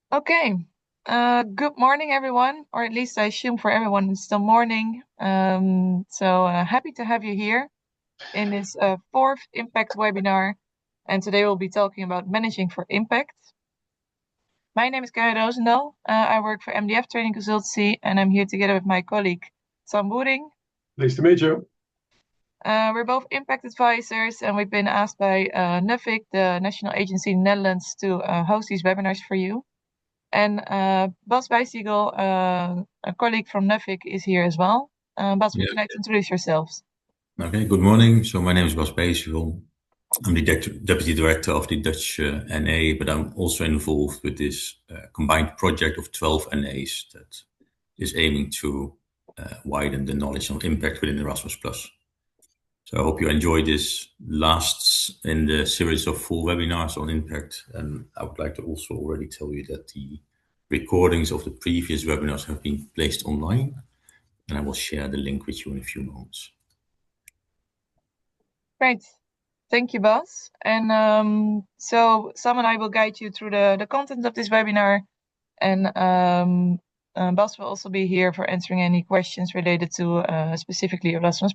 Okay. Good morning, everyone, or at least I assume for everyone it's still morning. Happy to have you here in this fourth Impact webinar. And today we'll be talking about managing for impact. My name is Karen Roosendaal. I work for MDF Training Consultancy, and I'm here together with my colleague, Sam Boering. Nice to meet you. We're both impact advisors, and we've been asked by NUFIC, the national agency in the Netherlands, to host these webinars for you. And Bas Bijsiegel, a colleague from NUFIC, is here as well. Bas, would Yeah. you like to introduce yourselves? Okay, good morning. So my name is Bas Bijsiegel. I'm the Deputy Director of the Dutch NA, but I'm also involved with this combined project of 12 NAs that is aiming to widen the knowledge of impact within Erasmus+. So I hope you enjoy this last in the series of 4 webinars on impact. And I would like to also already tell you that the recordings of the previous webinars have been placed online, and I will share the link with you in a few moments. Great. Thank you, Bas. And so Sam and I will guide you through the content of this webinar. And Bas will also be here for answering any questions related to specifically Erasmus+.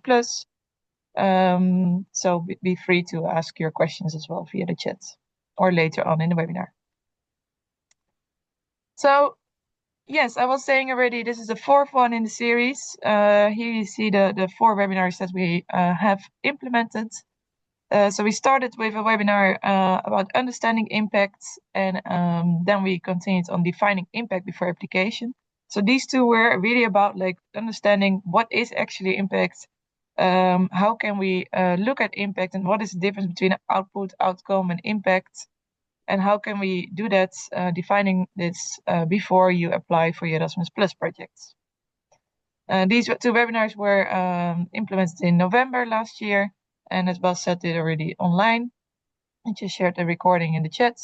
So be free to ask your questions as well via the chat or later on in the webinar. So yes, I was saying already, this is the fourth one in the series. Here you see the 4 webinars that we have implemented. So we started with a webinar about understanding impact, and then we continued on defining impact before application. So these 2 were really about like understanding what is actually impact, how can we look at impact, and what is the difference between output, outcome, and impact, and how can we do that, defining this before you apply for your Erasmus Plus projects. These 2 webinars were implemented in November last year, and as Bas said, they're already online. I just shared the recording in the chat.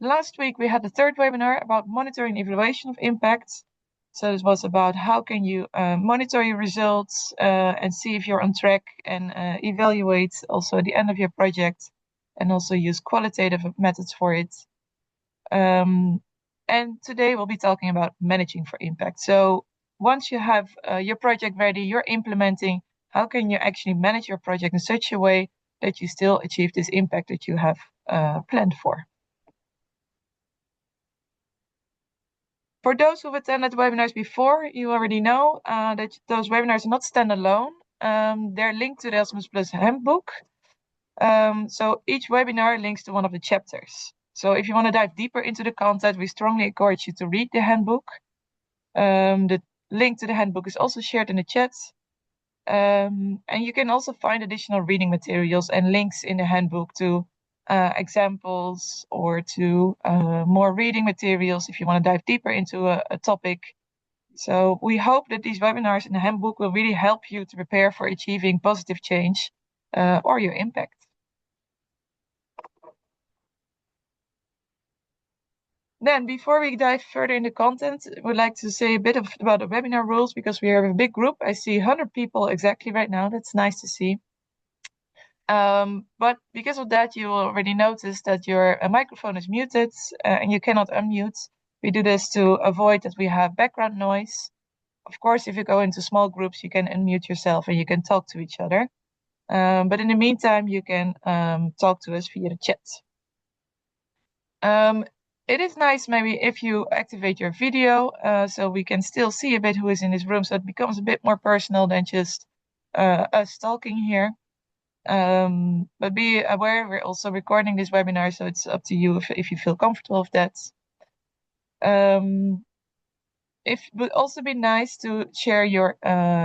Last week we had the 3rd webinar about monitoring and evaluation of impact. So this was about how can you monitor your results and see if you're on track, and evaluate also at the end of your project, and also use qualitative methods for it. And today we'll be talking about managing for impact. So once you have your project ready, you're implementing, how can you actually manage your project in such a way that you still achieve this impact that you have planned for? For those who've attended webinars before, you already know that those webinars are not standalone. They're linked to the Erasmus Plus handbook. So each webinar links to one of the chapters. So if you want to dive deeper into the content, we strongly encourage you to read the handbook. The link to the handbook is also shared in the chat. And you can also find additional reading materials and links in the handbook to examples or to more reading materials if you want to dive deeper into a topic. So we hope that these webinars in the handbook will really help you to prepare for achieving positive change or your impact. Then, before we dive further into content, I would like to say a bit about the webinar rules, because we are a big group. I see 100 people exactly right now. That's nice to see. But because of that, you will already notice that your microphone is muted and you cannot unmute. We do this to avoid that we have background noise. Of course, if you go into small groups, you can unmute yourself and you can talk to each other. But in the meantime, you can talk to us via the chat. It is nice maybe if you activate your video so we can still see a bit who is in this room, so it becomes a bit more personal than just us talking here. But be aware, we're also recording this webinar, so it's up to you if you feel comfortable with that. It would also be nice to share your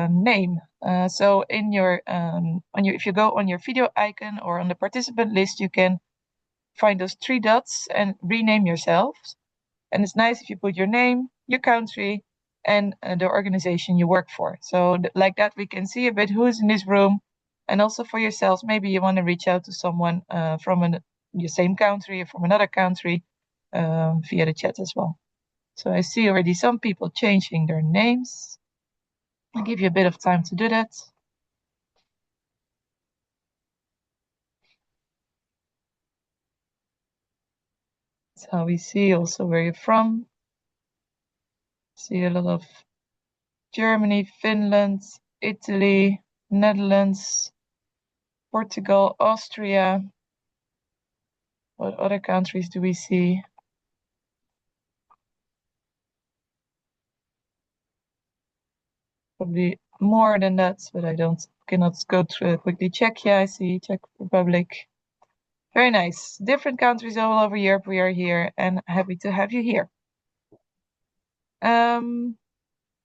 name. So in your if you go on your video icon or on the participant list, you can find those 3 dots and rename yourself. And it's nice if you put your name, your country, and the organization you work for. So like that, we can see a bit who's in this room. And also for yourselves, maybe you want to reach out to someone from your same country or from another country via the chat as well. So I see already some people changing their names. I'll give you a bit of time to do that. That's how we see also where you're from. See a lot of Germany, Finland, Italy, Netherlands, Portugal, Austria. What other countries do we see? Probably more than that, but I cannot go through quickly. Czechia, I see Czech Republic. Very nice. Different countries all over Europe. We are here and happy to have you here.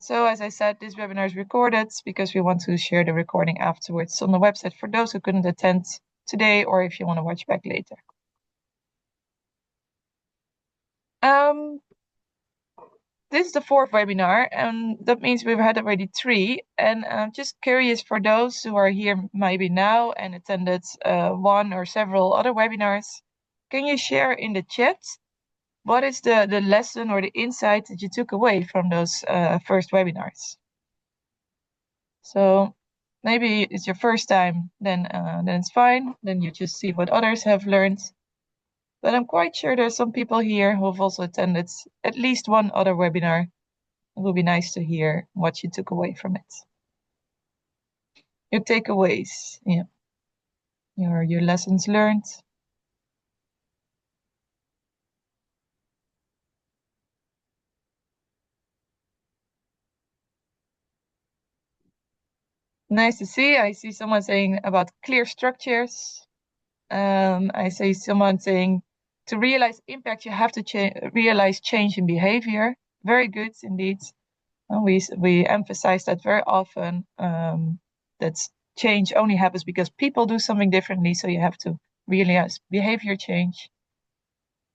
So as I said, this webinar is recorded because we want to share the recording afterwards on the website for those who couldn't attend today or if you want to watch back later. This is the fourth webinar, and that means we've had already 3. And I'm just curious for those who are here maybe now and attended one or several other webinars, can you share in the chat what is the lesson or the insight that you took away from those first webinars? So maybe it's your first time, then it's fine. Then you just see what others have learned. But I'm quite sure there's some people here who have also attended at least one other webinar. It will be nice to hear what you took away from it. Your takeaways, yeah. Your lessons learned. Nice to see. I see someone saying about clear structures. I see someone saying to realize impact, you have to realize change in behavior. Very good indeed. We emphasize that very often, that change only happens because people do something differently. So you have to realize behavior change.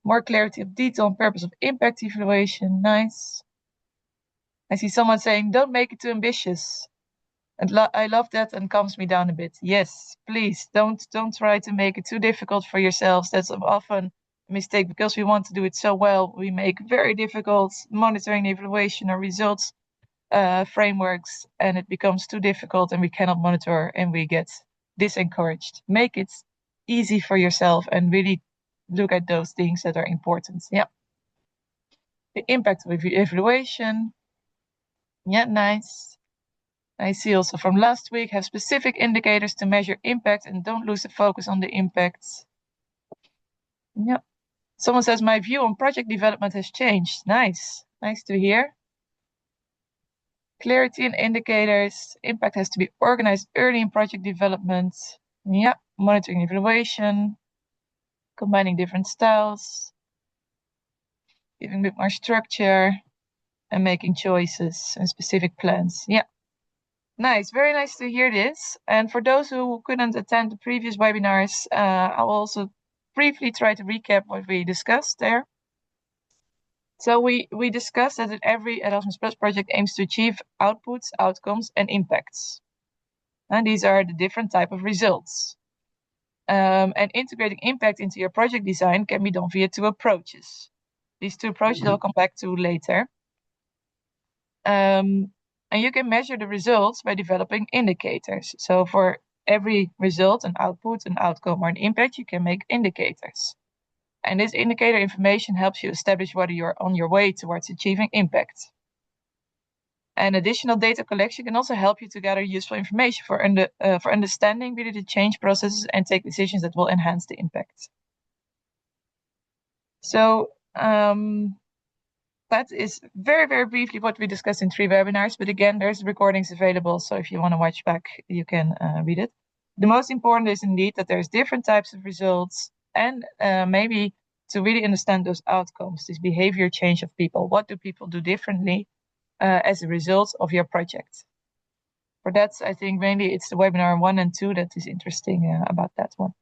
More clarity of detail and purpose of impact evaluation. Nice. I see someone saying, don't make it too ambitious. And I love that and calms me down a bit. Yes, please don't try to make it too difficult for yourselves. That's often a mistake because we want to do it so well. We make very difficult monitoring, evaluation, or results frameworks, and it becomes too difficult and we cannot monitor and we get disencouraged. Make it easy for yourself and really look at those things that are important. Yeah. The impact of evaluation. Yeah, nice. I see also from last week, have specific indicators to measure impact and don't lose the focus on the impact. Yeah. Someone says, my view on project development has changed. Nice. Nice to hear. Clarity and indicators. Impact has to be organized early in project development. Yeah. Monitoring evaluation. Combining different styles. Giving a bit more structure. And making choices and specific plans. Yeah. Nice, very nice to hear this. And for those who couldn't attend the previous webinars, I'll also briefly try to recap what we discussed there. So we discussed that every Erasmus Plus project aims to achieve outputs, outcomes, and impacts. And these are the different type of results. And integrating impact into your project design can be done via 2 approaches. These 2 approaches I'll come back to later. And you can measure the results by developing indicators. So for every result, an output, an outcome, or an impact, you can make indicators. And this indicator information helps you establish whether you're on your way towards achieving impact. And additional data collection can also help you to gather useful information for understanding really the change processes and take decisions that will enhance the impact. So that is very, very briefly what we discussed in 3 webinars. But again, there's recordings available. So if you want to watch back, you can read it. The most important is indeed that there's different types of results and maybe to really understand those outcomes, this behavior change of people. What do people do differently as a result of your project? For that, I think mainly it's the webinar 1 and 2 that is interesting about that one.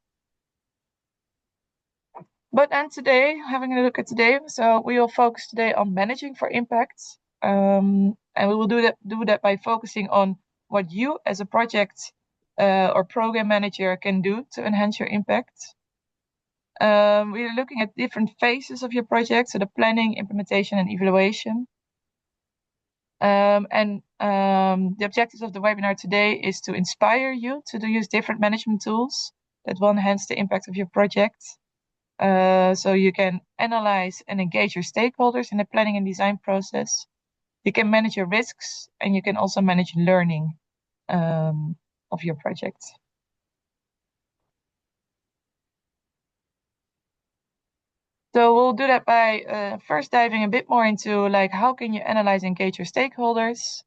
And today, having a look at today, so we will focus today on managing for impact. And we will do that by focusing on what you as a project or program manager can do to enhance your impact. We are looking at different phases of your project, so the planning, implementation, and evaluation. The objectives of the webinar today is to inspire you to use different management tools that will enhance the impact of your project. So you can analyze and engage your stakeholders in the planning and design process. You can manage your risks, and you can also manage learning of your project. So we'll do that by first diving a bit more into like how can you analyze and engage your stakeholders.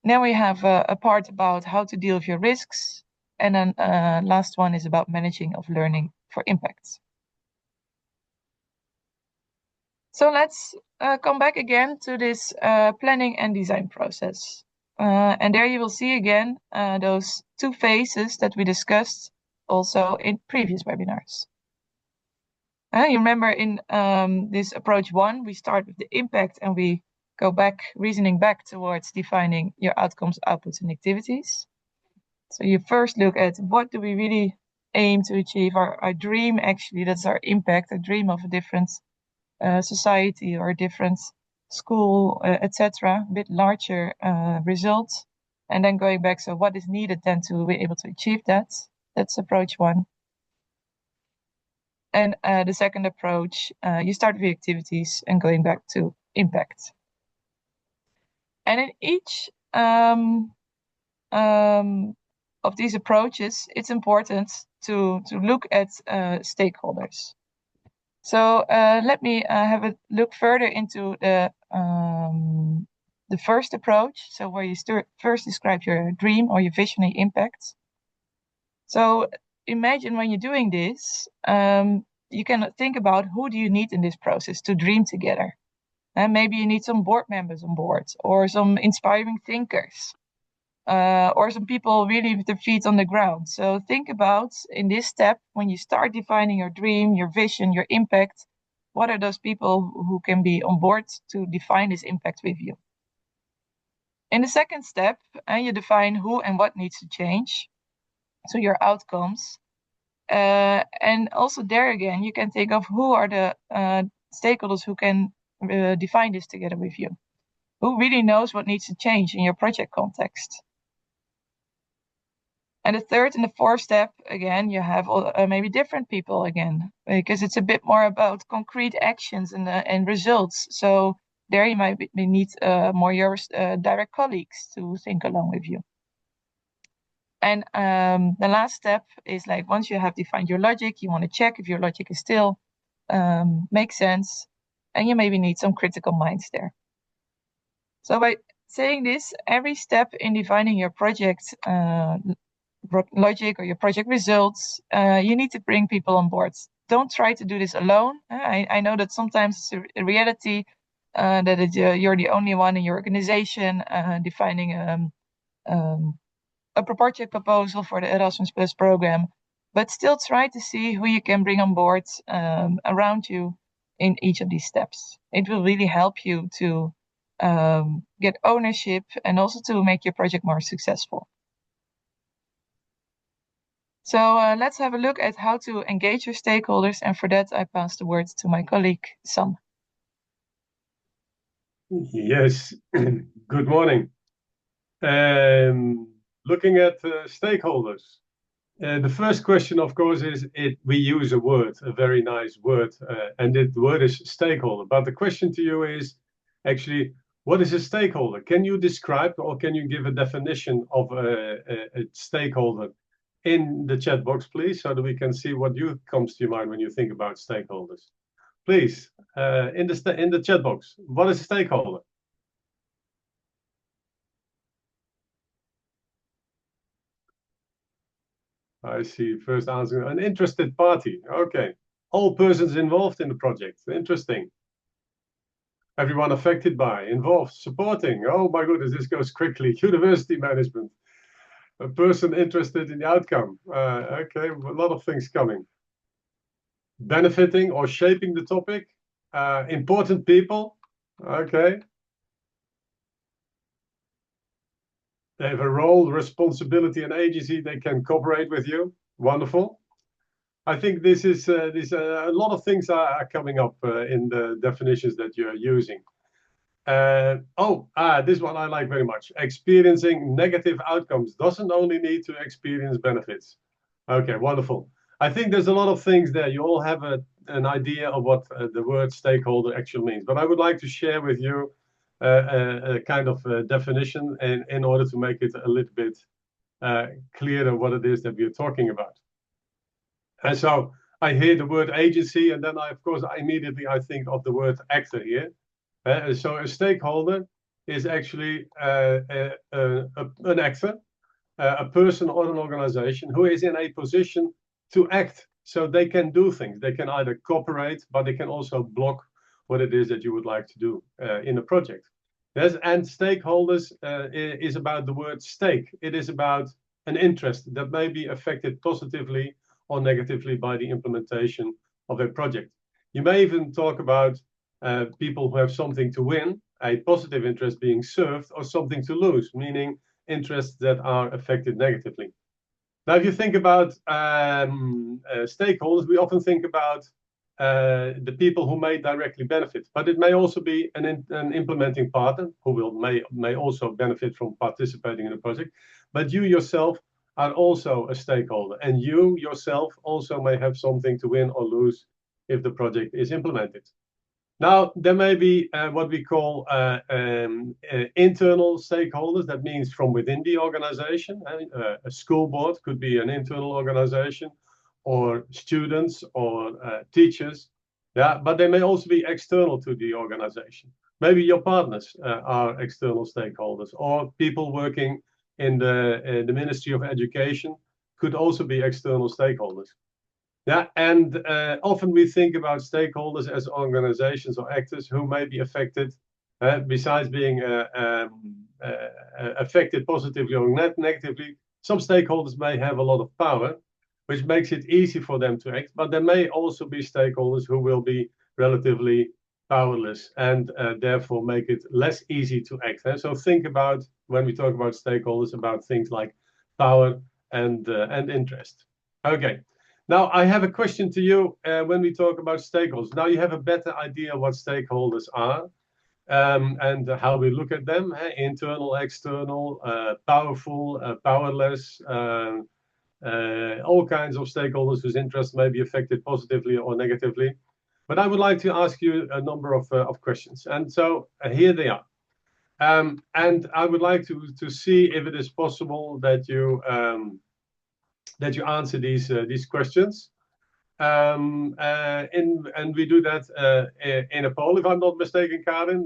Then we have a part about how to deal with your risks. And then last one is about managing of learning for impact. So let's come back again to this planning and design process. And there you will see again those two phases that we discussed also in previous webinars. You remember in this approach 1, we start with the impact and we go back, reasoning back towards defining your outcomes, outputs, and activities. So you first look at what do we really aim to achieve, our dream actually, that's our impact, a dream of a different society or a different school, etc., a bit larger results. And then going back, so what is needed then to be able to achieve that? That's approach 1. And the second approach, you start with activities and going back to impact. And in each of these approaches, it's important to look at stakeholders. So let me have a look further into the first approach. So where you first describe your dream or your vision and impact. So imagine when you're doing this, you can think about who do you need in this process to dream together. And maybe you need some board members on board or some inspiring thinkers or some people really with their feet on the ground. So think about in this step, when you start defining your dream, your vision, your impact, what are those people who can be on board to define this impact with you? In the second step, you define who and what needs to change. So your outcomes. And also there again, you can think of who are the stakeholders who can define this together with you. Who really knows what needs to change in your project context? And the third and the fourth step, again, you have maybe different people again, because it's a bit more about concrete actions and results. So there you might need more your direct colleagues to think along with you. And the last step is like once you have defined your logic, you want to check if your logic is still makes sense, and you maybe need some critical minds there. So by saying this, every step in defining your project logic or your project results, you need to bring people on board. Don't try to do this alone. I know that sometimes it's a reality that you're the only one in your organization defining a project proposal for the Erasmus Plus program, but still try to see who you can bring on board around you in each of these steps. It will really help you to get ownership and also to make your project more successful. So let's have a look at how to engage your stakeholders. And for that, I pass the word to my colleague, Sam. Yes, good morning. Looking at stakeholders. The first question, of course, is we use a word, a very nice word, and the word is stakeholder. But the question to you is actually, what is a stakeholder? Can you describe or can you give a definition of a stakeholder in the chat box, please, so that we can see what comes to your mind when you think about stakeholders? Please, in the chat box, what is a stakeholder? I see. First answer, an interested party. Okay. All persons involved in the project. Interesting. Everyone affected by, involved, supporting. Oh my goodness, this goes quickly. University management. A person interested in the outcome. Okay, a lot of things coming. Benefiting or shaping the topic. Important people. Okay. They have a role, responsibility, and agency. They can cooperate with you. Wonderful. I think this is a lot of things are coming up in the definitions that you're using. This one I like very much. Experiencing negative outcomes doesn't only need to experience benefits. Okay, wonderful. I think there's a lot of things there. You all have an idea of what the word stakeholder actually means. But I would like to share with you a kind of definition in order to make it a little bit clearer what it is that we're talking about. And so I hear the word agency, and then of course, immediately I think of the word actor here. So a stakeholder is actually an actor, a person or an organization who is in a position to act. So they can do things. They can either cooperate, but they can also block what it is that you would like to do in a project. Yes, and stakeholders is about the word stake. It is about an interest that may be affected positively or negatively by the implementation of a project. You may even talk about people who have something to win, a positive interest being served, or something to lose, meaning interests that are affected negatively. Now, if you think about stakeholders, we often think about the people who may directly benefit, but it may also be an implementing partner who may also benefit from participating in a project. But you yourself are also a stakeholder, and you yourself also may have something to win or lose if the project is implemented. Now, there may be what we call internal stakeholders. That means from within the organization. A school board could be an internal organization, or students, or teachers. Yeah, but they may also be external to the organization. Maybe your partners are external stakeholders, or people working in the Ministry of Education could also be external stakeholders. Yeah, and often we think about stakeholders as organizations or actors who may be affected, besides being affected positively or negatively. Some stakeholders may have a lot of power, which makes it easy for them to act, but there may also be stakeholders who will be relatively powerless and therefore make it less easy to act. So think about, when we talk about stakeholders, about things like power and interest. Okay. Now, I have a question to you when we talk about stakeholders. Now you have a better idea what stakeholders are and how we look at them, internal, external, powerful, powerless, all kinds of stakeholders whose interests may be affected positively or negatively. But I would like to ask you a number of questions. And so here they are. And I would like to see if it is possible that you answer these questions. And we do that in a poll, if I'm not mistaken, Karin.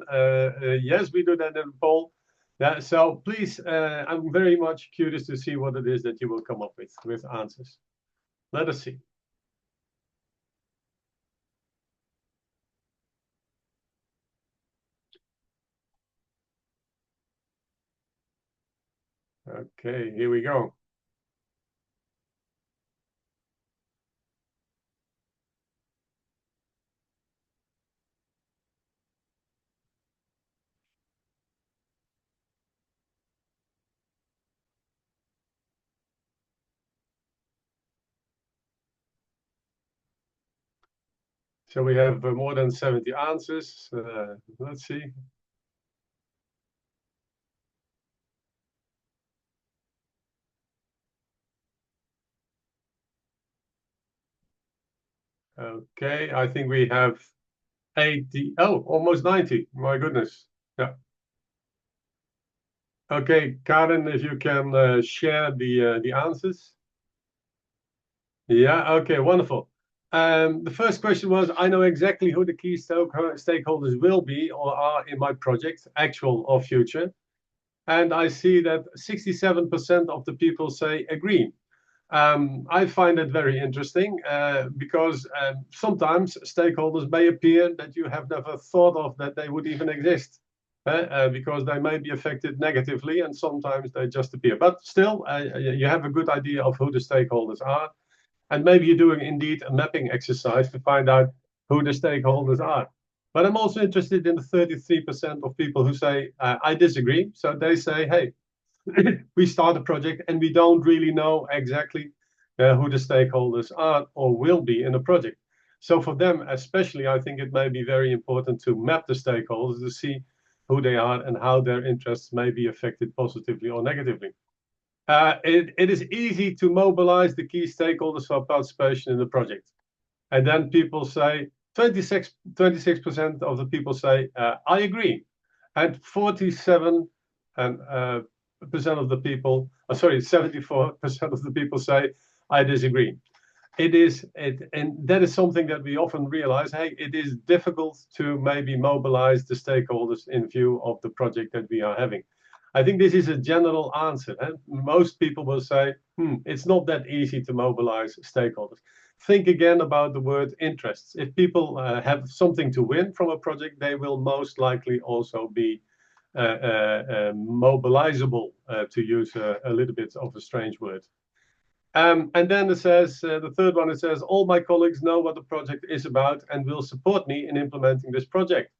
Yes, we do that in a poll. Yeah, so please, I'm very much curious to see what it is that you will come up with answers. Let us see. Okay, here we go. So we have more than 70 answers. Let's see. Okay, I think we have 80, almost 90. My goodness. Yeah. Okay, Karen, if you can share the answers. Yeah, okay, wonderful. The first question was, I know exactly who the key stakeholders will be or are in my project, actual or future. And I see that 67% of the people say agree. I find it very interesting because sometimes stakeholders may appear that you have never thought of that they would even exist because they may be affected negatively and sometimes they just appear. But still, you have a good idea of who the stakeholders are. And maybe you're doing indeed a mapping exercise to find out who the stakeholders are. But I'm also interested in the 33% of people who say, I disagree. So they say, hey, we start a project and we don't really know exactly who the stakeholders are or will be in a project. So for them, especially, I think it may be very important to map the stakeholders to see who they are and how their interests may be affected positively or negatively. It is easy to mobilize the key stakeholders for participation in the project. And then people say 26% of the people say, I agree. And 47 percent of the people, 74% of the people say, I disagree. And that is something that we often realize, hey, it is difficult to maybe mobilize the stakeholders in view of the project that we are having. I think this is a general answer. Most people will say, it's not that easy to mobilize stakeholders. Think again about the word interests. If people have something to win from a project, they will most likely also be mobilizable, to use a little bit of a strange word. And then it says, the third one, it says, all my colleagues know what the project is about and will support me in implementing this project.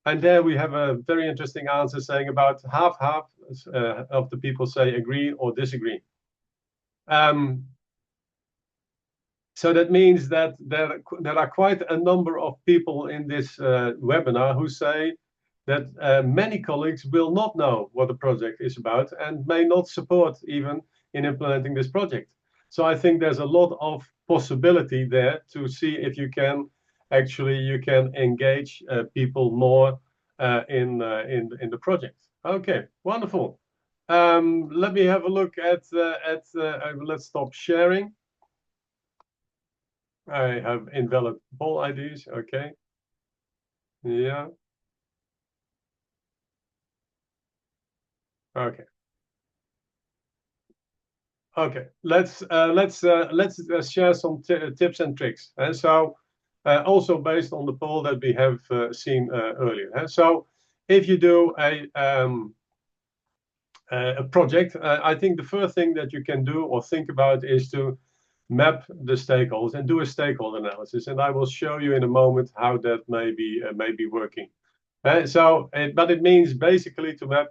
And there we have a very interesting answer saying about half of the people say agree or disagree. So that means that there are quite a number of people in this webinar who say that many colleagues will not know what the project is about and may not support even in implementing this project. So I think there's a lot of possibility there to see if you can engage people more in the project. Okay, wonderful. Let me have a look at let's stop sharing. I have invalid poll IDs. Okay. Yeah. Okay. Okay. Let's share some tips and tricks. And so, also based on the poll that we have seen earlier. And so, if you do a project, I think the first thing that you can do or think about is to map the stakeholders and do a stakeholder analysis. And I will show you in a moment how that may be working. But it means basically to map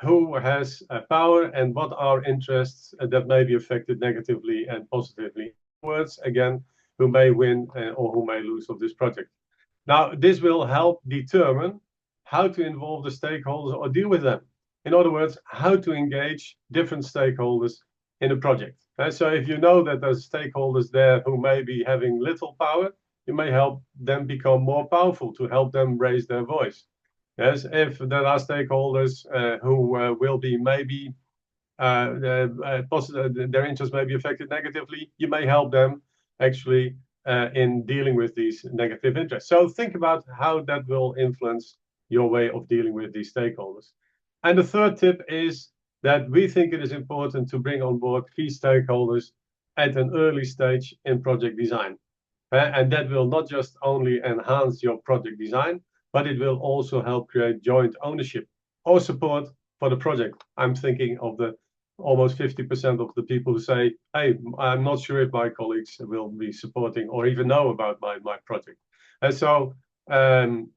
who has power and what are interests that may be affected negatively and positively. Words again, who may win or who may lose of this project. Now, this will help determine how to involve the stakeholders or deal with them. In other words, how to engage different stakeholders in a project. So if you know that there's stakeholders there who may be having little power, you may help them become more powerful to help them raise their voice. Yes, if there are stakeholders who will be maybe their interests may be affected negatively, you may help them actually in dealing with these negative interests. So think about how that will influence your way of dealing with these stakeholders. And the third tip is that we think it is important to bring on board key stakeholders at an early stage in project design. And that will not just only enhance your project design, but it will also help create joint ownership or support for the project. I'm thinking of the almost 50% of the people who say, hey, I'm not sure if my colleagues will be supporting or even know about my project. And so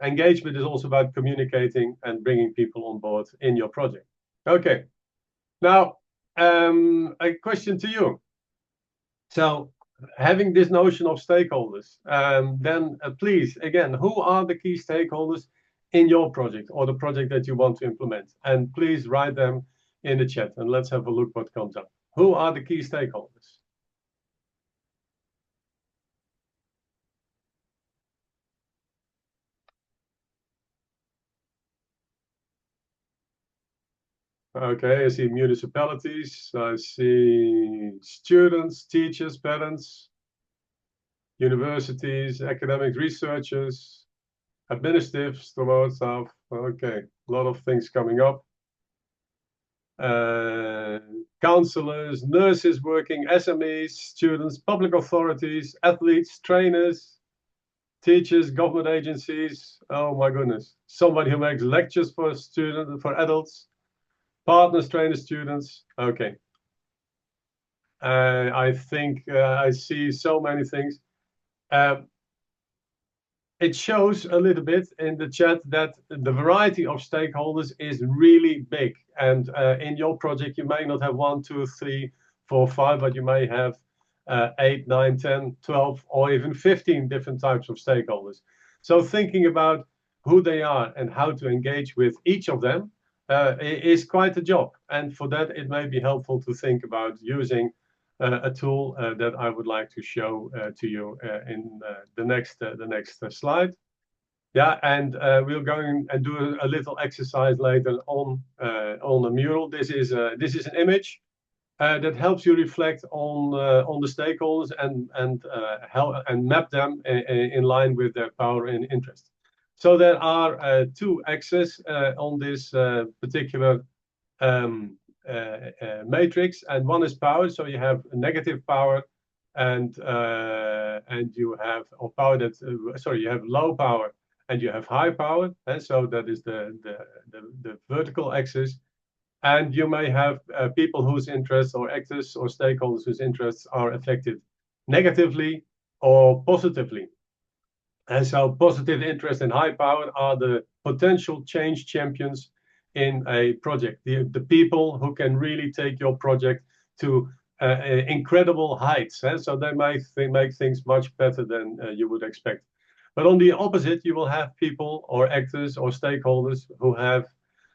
engagement is also about communicating and bringing people on board in your project. Okay. Now, a question to you. So, having this notion of stakeholders, then please, again, who are the key stakeholders in your project or the project that you want to implement? And please write them in the chat and let's have a look what comes up. Who are the key stakeholders? Okay, I see municipalities, I see students, teachers, parents, universities, academic researchers, administrative staff. Okay, a lot of things coming up. Counselors, nurses working, SMEs, students, public authorities, athletes, trainers, teachers, government agencies. Oh my goodness. Somebody who makes lectures for students, for adults, partners, trainers, students. Okay. I think I see so many things. It shows a little bit in the chat that the variety of stakeholders is really big. And in your project, you may not have 1, 2, 3, 4, 5, but you may have 8, 9, 10, 12, or even 15 different types of stakeholders. So thinking about who they are and how to engage with each of them is quite a job. And for that, it may be helpful to think about using a tool that I would like to show to you in the next slide. Yeah, and we're going and do a little exercise later on the mural. This is an image that helps you reflect on the stakeholders and help and map them in line with their power and interest. So there are two axes on this particular matrix, and one is power. So you have negative power, and you have power that you have low power and you have high power, and so that is the vertical axis. And you may have people whose interests or actors or stakeholders whose interests are affected negatively or positively. And so positive interest and high power are the potential change champions in a project, the people who can really take your project to incredible heights. So they might make things much better than you would expect. But on the opposite, you will have people or actors or stakeholders who have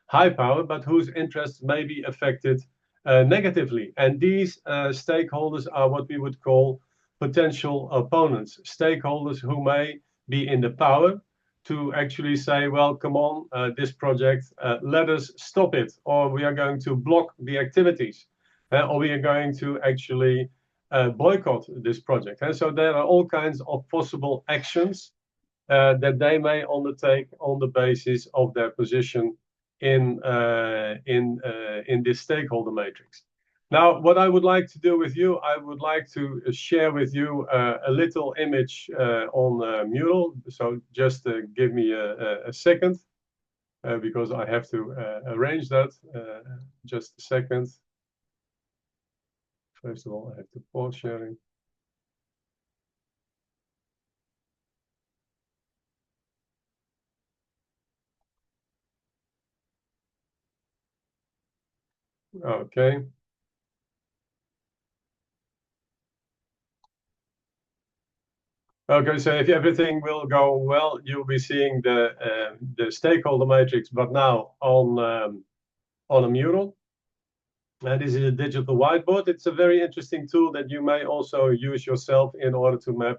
high power, but whose interests may be affected negatively. And these stakeholders are what we would call potential opponents, stakeholders who may be in the power to actually say, well, come on, this project, let us stop it, or we are going to block the activities, or we are going to actually boycott this project. And so there are all kinds of possible actions that they may undertake on the basis of their position in this stakeholder matrix. Now, what I would like to do with you, I would like to share with you a little image on Mural. So just give me a second, because I have to arrange that. Just a second. First of all, I have to pause sharing. Okay. Okay, so if everything will go well, you'll be seeing the stakeholder matrix, but now on a Mural. And this is a digital whiteboard. It's a very interesting tool that you may also use yourself in order to map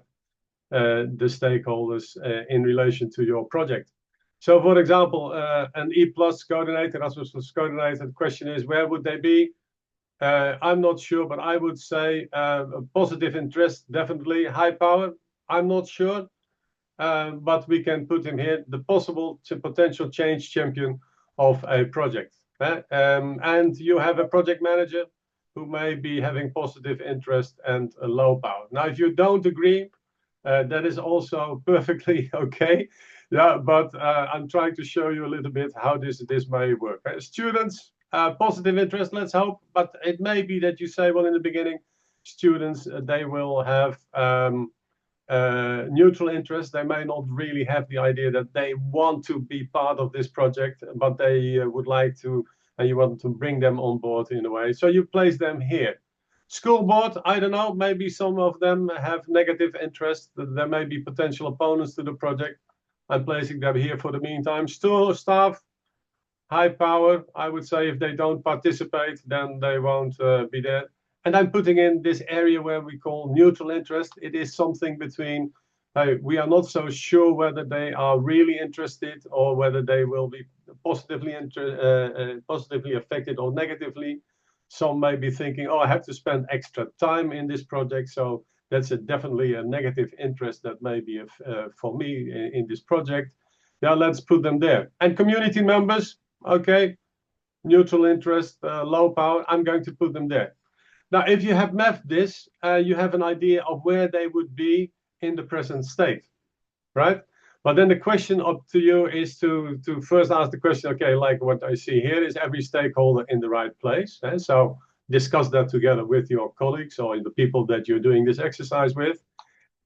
the stakeholders in relation to your project. So, for example, an E+ coordinator, Erasmus+ coordinator, the question is, where would they be? I'm not sure, but I would say a positive interest, definitely. High power, I'm not sure, but we can put him here, the possible potential change champion of a project. And you have a project manager who may be having positive interest and a low power. Now, if you don't agree, that is also perfectly okay. Yeah, but I'm trying to show you a little bit how this may work. Students, positive interest, let's hope, but it may be that you say, well, in the beginning, students, they will have neutral interest. They may not really have the idea that they want to be part of this project, but they would like to, and you want to bring them on board in a way. So you place them here. School board, I don't know, maybe some of them have negative interest. There may be potential opponents to the project. I'm placing them here for the meantime. Staff, high power, I would say if they don't participate, then they won't be there. And I'm putting in this area where we call neutral interest. It is something between, we are not so sure whether they are really interested or whether they will be positively affected or negatively. Some may be thinking, oh, I have to spend extra time in this project. So that's definitely a negative interest that may be for me in this project. Now let's put them there. And community members, okay, neutral interest, low power, I'm going to put them there. Now, if you have mapped this, you have an idea of where they would be in the present state, right? But then the question up to you is to first ask the question, okay, like what I see here, is every stakeholder in the right place? And so discuss that together with your colleagues or the people that you're doing this exercise with.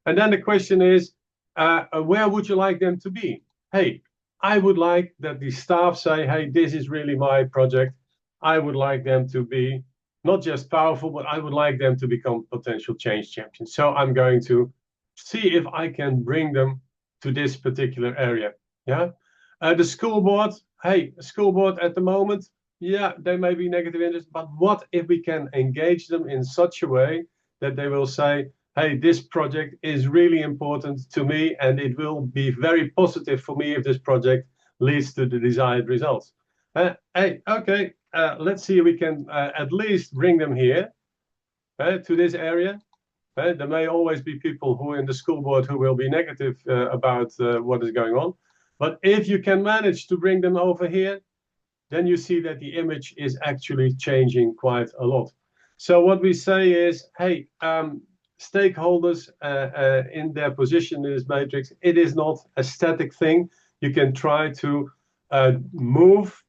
And then the question is, where would you like them to be? Hey, I would like that the staff say, hey, this is really my project. I would like them to be not just powerful, but I would like them to become potential change champions. So I'm going to see if I can bring them to this particular area. Yeah. The school board, hey, school board at the moment, yeah, they may be negative interest, but what if we can engage them in such a way that they will say, hey, this project is really important to me, and it will be very positive for me if this project leads to the desired results. Hey, okay, let's see if we can at least bring them here to this area. There may always be people who in the school board who will be negative about what is going on. But if you can manage to bring them over here, then you see that the image is actually changing quite a lot. So what we say is, hey, stakeholders in their position in this matrix, it is not a static thing. You can try to move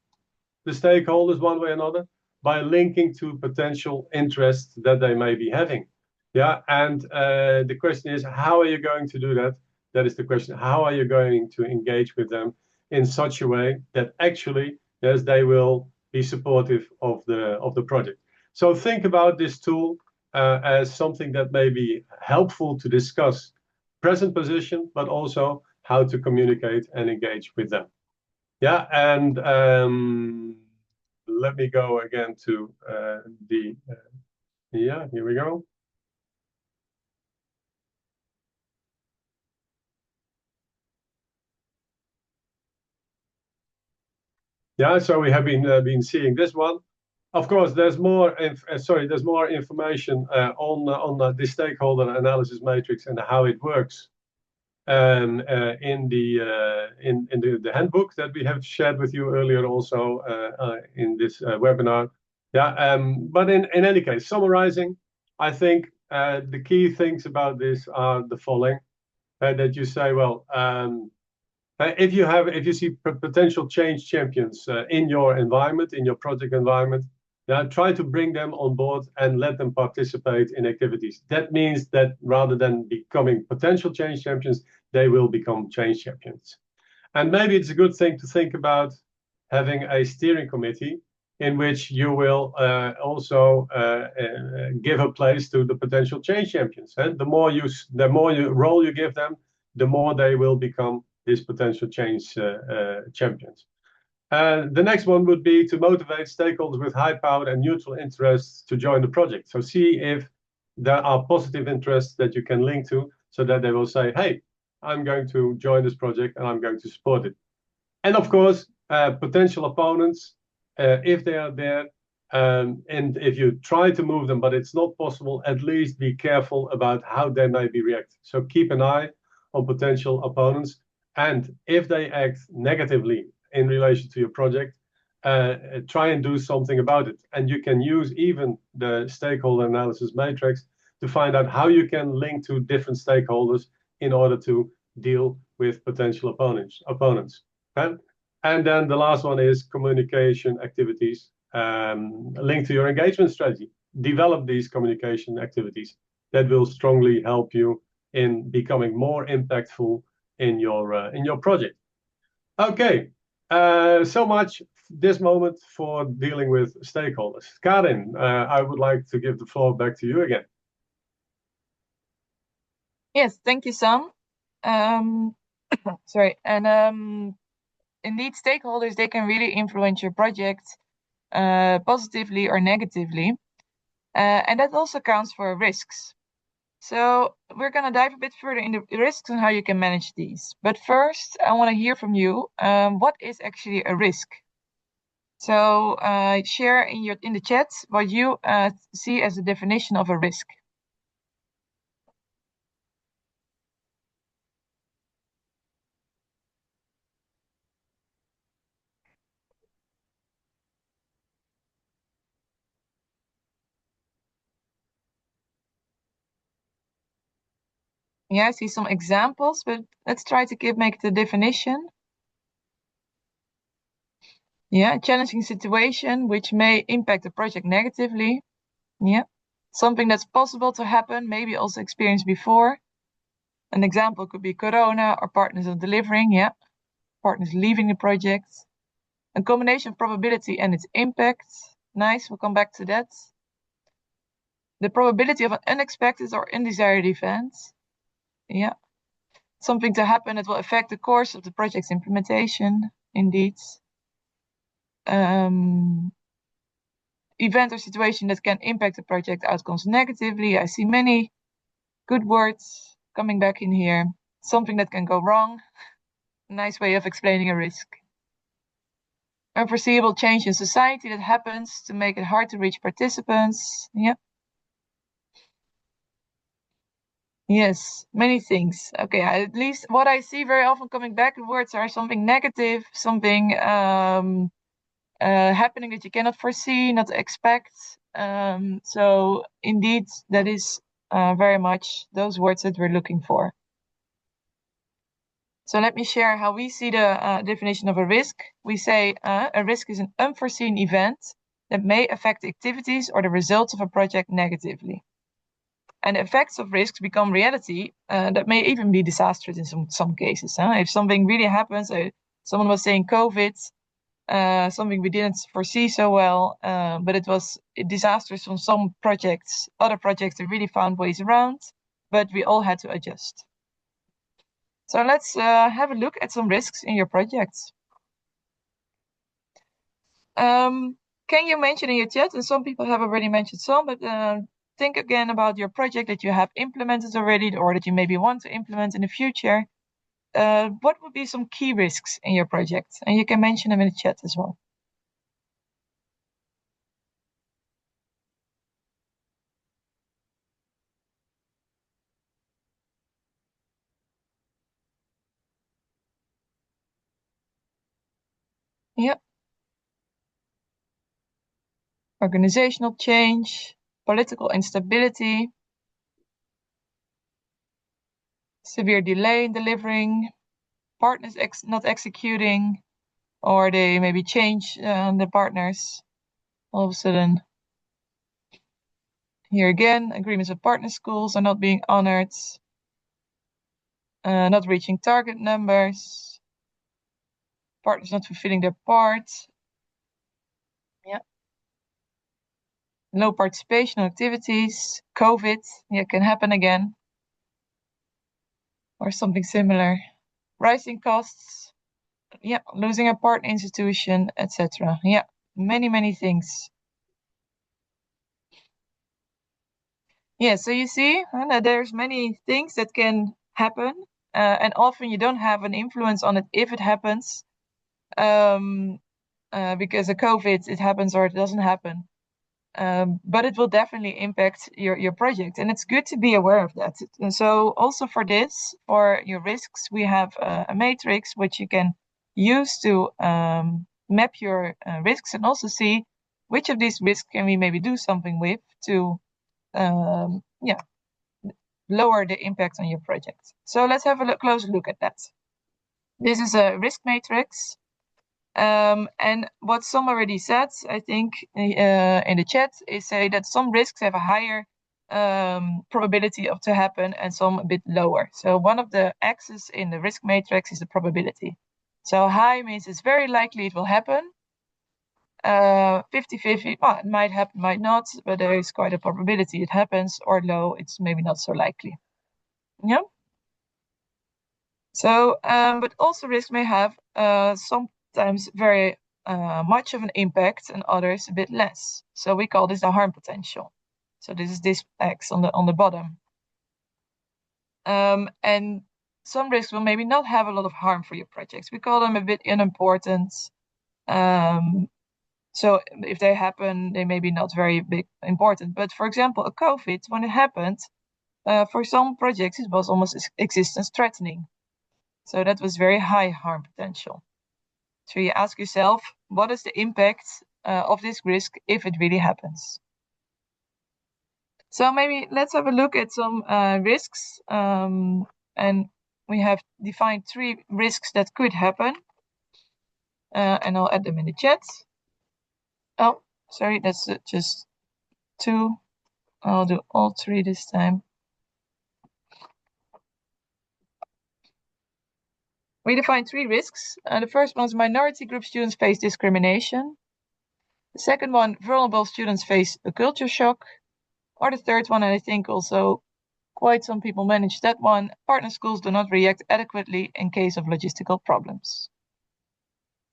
the stakeholders one way or another by linking to potential interests that they may be having. Yeah, and the question is, how are you going to do that? That is the question. How are you going to engage with them in such a way that actually, yes, they will be supportive of the project? So think about this tool as something that may be helpful to discuss present position, but also how to communicate and engage with them. Yeah, and let me go again to yeah, here we go. Yeah, so we have been seeing this one. Of course, there's more. There's more information on the stakeholder analysis matrix and how it works in the handbook that we have shared with you earlier, also in this webinar. Yeah, but in any case, summarizing, I think the key things about this are the following: that you say, well. If you see potential change champions in your environment, in your project environment, try to bring them on board and let them participate in activities. That means that rather than becoming potential change champions, they will become change champions. And maybe it's a good thing to think about having a steering committee in which you will also give a place to the potential change champions. And the more role you give them, the more they will become these potential change champions. The next one would be to motivate stakeholders with high power and neutral interests to join the project. So see if there are positive interests that you can link to so that they will say, hey, I'm going to join this project and I'm going to support it. And of course, potential opponents, if they are there, and if you try to move them, but it's not possible, at least be careful about how they may be reacting. So keep an eye on potential opponents. And if they act negatively in relation to your project, try and do something about it. And you can use even the stakeholder analysis matrix to find out how you can link to different stakeholders in order to deal with potential opponents. Okay? And then the last one is communication activities linked to your engagement strategy. Develop these communication activities that will strongly help you in becoming more impactful in your project. Okay, so much this moment for dealing with stakeholders. Karin, I would like to give the floor back to you again. Yes, thank you, Sam. Sorry, and indeed, stakeholders, they can really influence your project positively or negatively, and that also counts for risks. So we're going to dive a bit further into the risks and how you can manage these. But first, I want to hear from you. What is actually a risk? So share in the chat what you see as the definition of a risk. Yeah, I see some examples, but let's try to make the definition. Yeah, challenging situation which may impact the project negatively. Yeah, something that's possible to happen, maybe also experienced before. An example could be Corona or partners not delivering. Yeah, partners leaving the project. A combination of probability and its impact. Nice, we'll come back to that. The probability of an unexpected or undesired event. Yeah, something to happen that will affect the course of the project's implementation. Indeed. event or situation that can impact the project outcomes negatively. I see many good words coming back in here. Something that can go wrong. Nice way of explaining a risk. Unforeseeable change in society that happens to make it hard to reach participants. Yeah. Yes, many things. Okay, at least what I see very often coming back in words are something negative, something happening that you cannot foresee, not expect. So indeed, that is very much those words that we're looking for. So let me share how we see the definition of a risk. We say a risk is an unforeseen event that may affect the activities or the results of a project negatively. And the effects of risks become reality that may even be disastrous in some cases. If something really happens, someone was saying COVID, something we didn't foresee so well, but it was disastrous on some projects. Other projects that really found ways around, but we all had to adjust. So let's have a look at some risks in your projects. Can you mention in your chat, and some people have already mentioned some, but think again about your project that you have implemented already or that you maybe want to implement in the future. What would be some key risks in your project? And you can mention them in the chat as well. Yep. Organizational change, political instability, severe delay in delivering, partners not executing, or they maybe change the partners all of a sudden. Here again, agreements with partner schools are not being honored, not reaching target numbers, partners not fulfilling their part. Yeah. Low participation activities, COVID, yeah, can happen again. Or something similar. Rising costs, yeah, losing a partner institution, etc. Yeah, many things. Yeah, so you see that there's many things that can happen, and often you don't have an influence on it if it happens, because of COVID, it happens or it doesn't happen. But it will definitely impact your project, and it's good to be aware of that. And so also for this, for your risks, we have a matrix which you can use to map your risks and also see which of these risks can we maybe do something with to lower the impact on your project. So let's have a closer look at that. This is a risk matrix. And what some already said, I think, in the chat, is say that some risks have a higher probability of to happen and some a bit lower. So one of the axes in the risk matrix is the probability. So high means it's very likely it will happen. 50-50, well, it might happen, might not, but there is quite a probability it happens, or low, it's maybe not so likely. Yeah. So, but also risks may have sometimes very much of an impact and others a bit less. So we call this the harm potential. So this is this X on the bottom. And some risks will maybe not have a lot of harm for your projects. We call them a bit unimportant. So if they happen, they may be not very big important. But for example, a COVID, when it happened, for some projects, it was almost existence threatening. So that was very high harm potential. So you ask yourself, what is the impact of this risk if it really happens? So maybe let's have a look at some risks. And we have defined 3 risks that could happen. And I'll add them in the chat. Oh, sorry, that's just 2. I'll do all 3 this time. We define 3 risks. The first one is minority group students face discrimination. The second one, vulnerable students face a culture shock. Or the third one, and I think also quite some people manage that one, partner schools do not react adequately in case of logistical problems.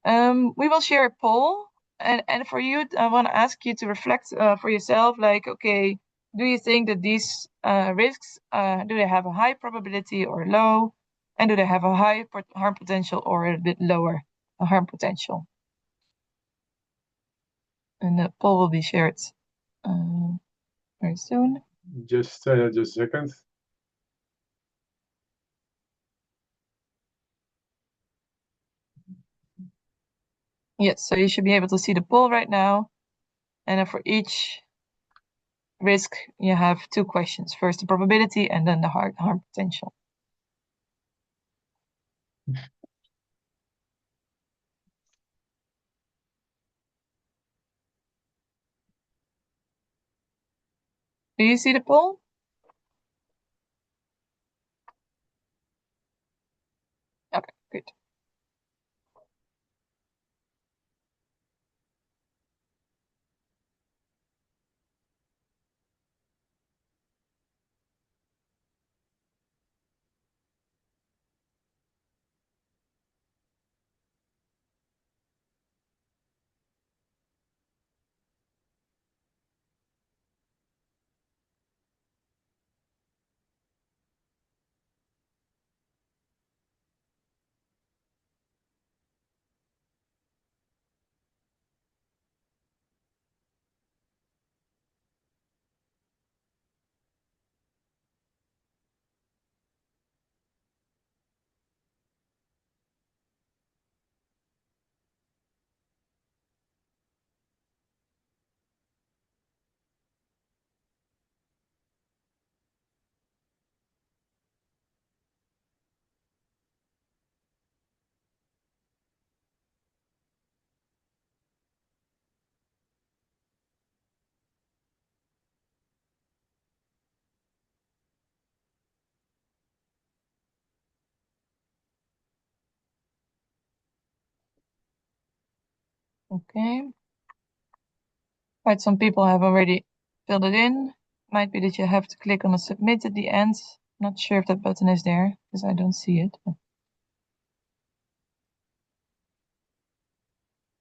We will share a poll And for you, I want to ask you to reflect for yourself, like, okay, do you think that these risks, do they have a high probability or low? And do they have a high harm potential or a bit lower harm potential? And the poll will be shared very soon. Just a second. Yes, so you should be able to see the poll right now. And then for each risk, you have 2 questions. First, the probability, and then the harm potential. Do you see the poll? Okay, good. Okay. Quite some people have already filled it in. Might be that you have to click on the submit at the end. Not sure if that button is there because I don't see it.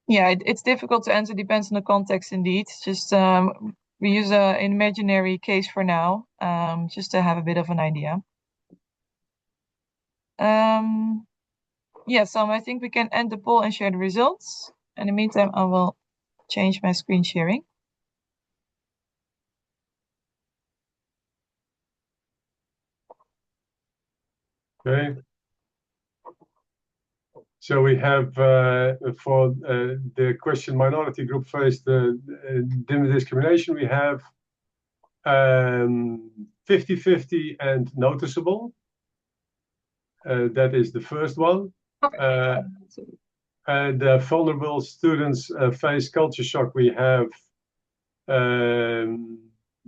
Yeah, it's difficult to answer. Depends on the context indeed. Just we use an imaginary case for now, just to have a bit of an idea. Yeah, so I think we can end the poll and share the results. In the meantime, I will change my screen sharing. Okay. So we have for the question minority group faced discrimination, we have 50-50 and noticeable. That is the first one. And vulnerable students face culture shock. We have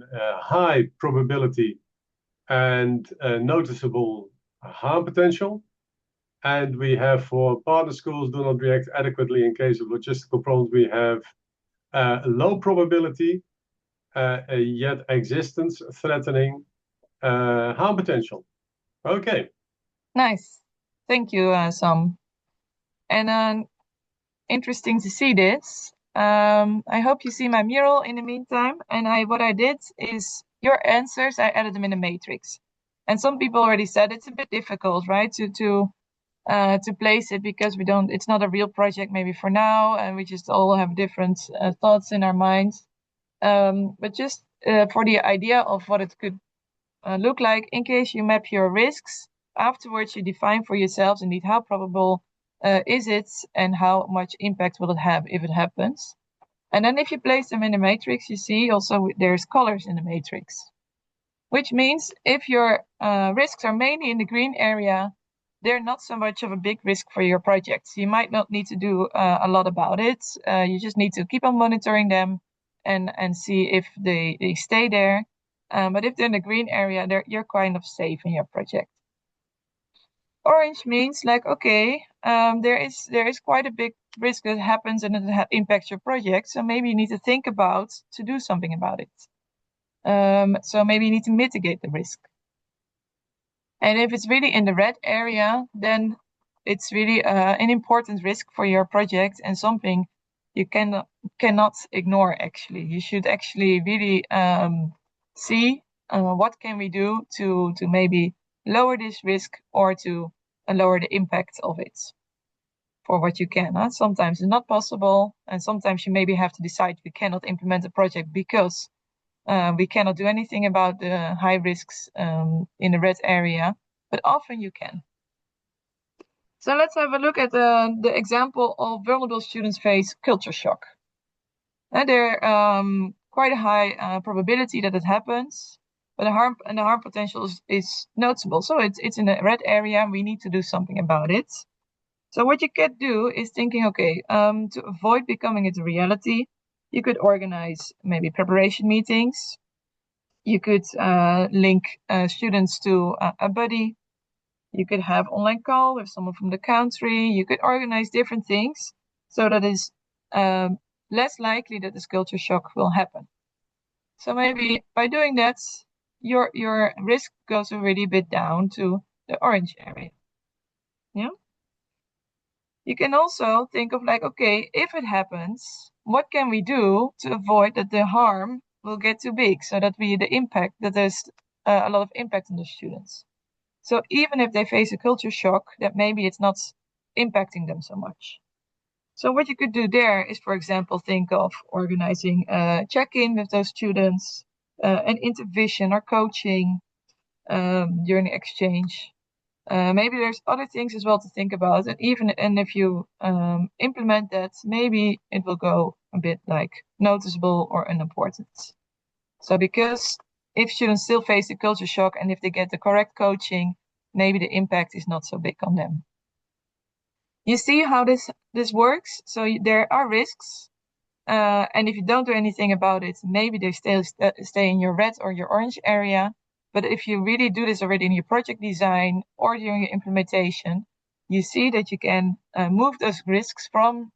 high probability and noticeable harm potential. And we have for partner schools do not react adequately in case of logistical problems. We have low probability, yet existence threatening harm potential. Okay. Nice. Thank you, Sam. And interesting to see this. I hope you see my mural in the meantime. And what I did is your answers, I added them in a matrix. And some people already said it's a bit difficult, right, to place it because it's not a real project maybe for now, and we just all have different thoughts in our minds. But just for the idea of what it could look like, in case you map your risks, afterwards you define for yourselves indeed how probable is it and how much impact will it have if it happens. And then if you place them in the matrix, you see also there's colors in the matrix, which means if your risks are mainly in the green area, they're not so much of a big risk for your projects. You might not need to do a lot about it. You just need to keep on monitoring them and see if they stay there. But if they're in the green area, you're kind of safe in your project. Orange means like, okay, there is quite a big risk that happens and it impacts your project. So maybe you need to think about to do something about it. So maybe you need to mitigate the risk. And if it's really in the red area, then it's really an important risk for your project and something you cannot cannot ignore, actually. You should actually really see what can we do to maybe lower this risk or to lower the impact of it for what you can. Sometimes it's not possible, and sometimes you maybe have to decide we cannot implement a project because we cannot do anything about the high risks in the red area, but often you can. So let's have a look at the example of vulnerable students face culture shock. And there quite a high probability that it happens, but the harm potential is notable. So it's in a red area, and we need to do something about it. So what you could do is thinking, okay, to avoid becoming it a reality, you could organize maybe preparation meetings. You could link students to a buddy. You could have online call with someone from the country. You could organize different things so that it's less likely that this culture shock will happen. So maybe by doing that, your risk goes already a bit down to the orange area. Yeah. You can also think of like, okay, if it happens, what can we do to avoid that the harm will get too big, so that there's a lot of impact on the students. So even if they face a culture shock, that maybe it's not impacting them so much. So what you could do there is, for example, think of organizing a check-in with those students, an intervention or coaching during the exchange. Maybe there's other things as well to think about, and if you implement that, maybe it will go a bit like noticeable or unimportant. So because if students still face the culture shock, and if they get the correct coaching, maybe the impact is not so big on them. You see how this works? So there are risks, and if you don't do anything about it, maybe they stay in your red or your orange area. But if you really do this already in your project design or during your implementation, you see that you can move those risks from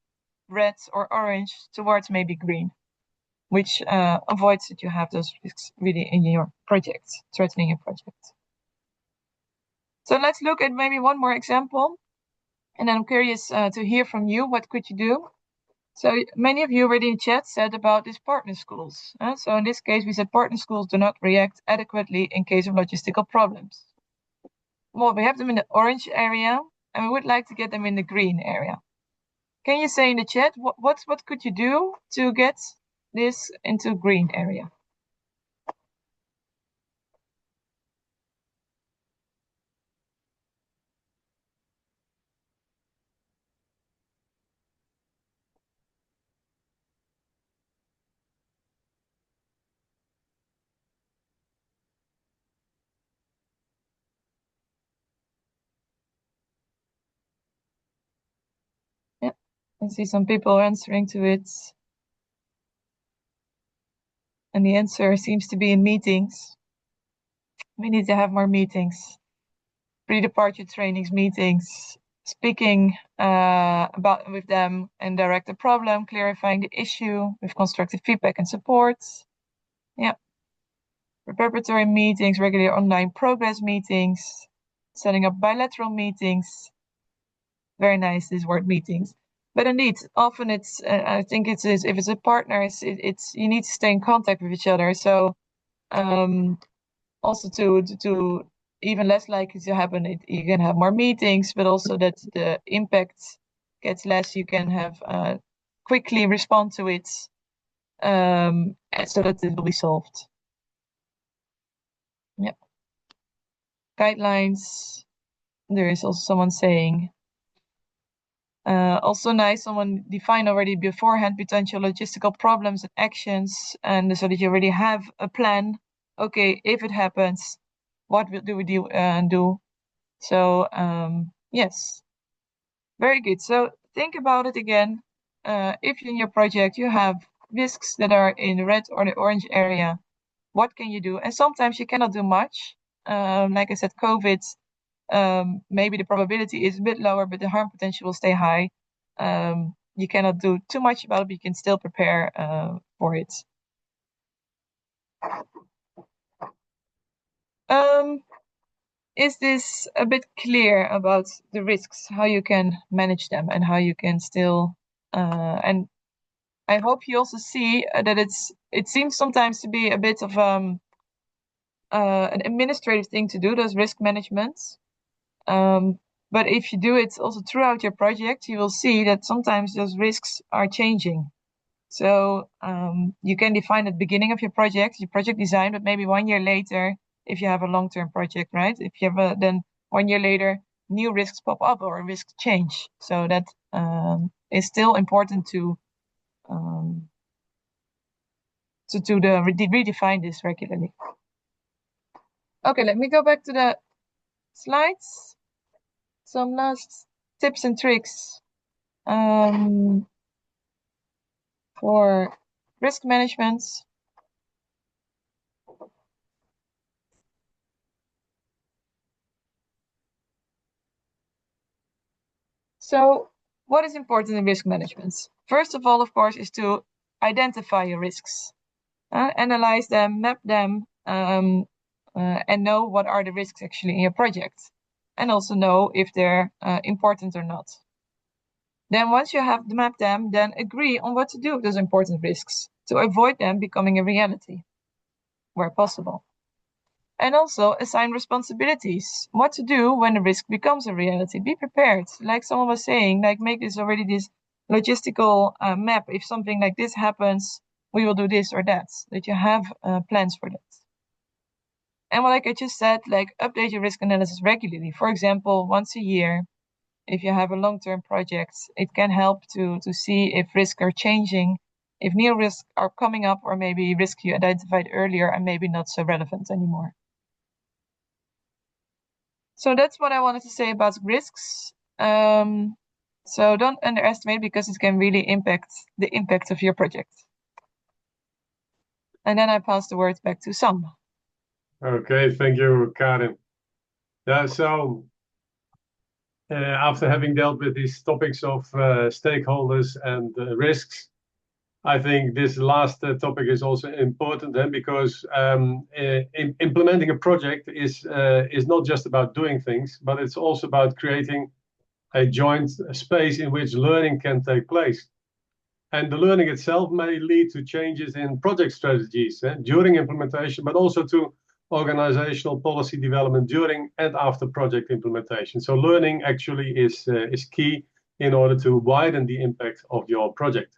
red or orange towards maybe green, which avoids that you have those risks really in your project, threatening your project. So let's look at maybe one more example. And I'm curious to hear from you. What could you do? So many of you already in chat said about these partner schools. So in this case, we said partner schools do not react adequately in case of logistical problems. Well, we have them in the orange area, and we would like to get them in the green area. Can you say in the chat, what could you do to get this into green area? Yeah, I see some people answering to it. And the answer seems to be in meetings. We need to have more meetings, pre-departure trainings, meetings, speaking with them and direct the problem, clarifying the issue with constructive feedback and support. Yeah. Preparatory meetings, regular online progress meetings, setting up bilateral meetings. Very nice, this word meetings. But indeed, often it's, I think if it's a partner, it's you need to stay in contact with each other. So also to even less likely to happen, you can have more meetings, but also that the impact gets less. You can have quickly respond to it, so that it will be solved. Yeah. Guidelines. There is also someone saying. Also nice, someone defined already beforehand potential logistical problems and actions, and so that you already have a plan. Okay, if it happens, what do we do? So yes, very good. So think about it again. If in your project you have risks that are in the red or the orange area, what can you do? And sometimes you cannot do much. Like I said, COVID, maybe the probability is a bit lower, but the harm potential will stay high. You cannot do too much about it, but you can still prepare for it. Is this a bit clear about the risks, how you can manage them, and how you can still and I hope you also see that it seems sometimes to be a bit of an administrative thing to do, those risk managements. But if you do it also throughout your project, you will see that sometimes those risks are changing. So you can define at the beginning of your project design, but maybe 1 year later, if you have a long-term project, right? If you have then 1 year later, new risks pop up or risks change. So that is still important to redefine this regularly. Okay, let me go back to the slides. Some last tips and tricks for risk management. So what is important in risk management? First of all, of course, is to identify your risks, analyze them, map them, and know what are the risks actually in your project, and also know if they're important or not. Then once you have mapped them, then agree on what to do with those important risks to avoid them becoming a reality where possible. And also assign responsibilities, what to do when a risk becomes a reality. Be prepared, like someone was saying, like make this logistical map. If something like this happens, we will do this or that you have plans for that. And like I just said, like update your risk analysis regularly. For example, once a year, if you have a long-term project, it can help to see if risks are changing, if new risks are coming up, or maybe risks you identified earlier and maybe not so relevant anymore. So that's what I wanted to say about risks. So don't underestimate, because it can really impact the impact of your project. And then I pass the words back to Sam. Okay, thank you, Karin. Yeah, so after having dealt with these topics of stakeholders and risks, I think this last topic is also important because implementing a project is not just about doing things, but it's also about creating a joint space in which learning can take place. And the learning itself may lead to changes in project strategies during implementation, but also to organizational policy development during and after project implementation. So learning actually is key in order to widen the impact of your project.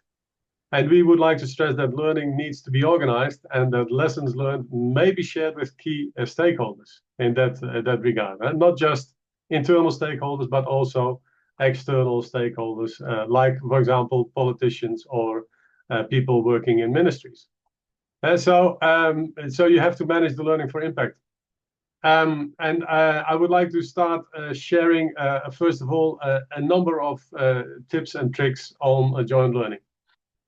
And we would like to stress that learning needs to be organized and that lessons learned may be shared with key stakeholders in that regard. And not just internal stakeholders, but also external stakeholders, like, for example, politicians or people working in ministries. And so you have to manage the learning for impact. I would like to start sharing, first of all, a number of tips and tricks on joint learning.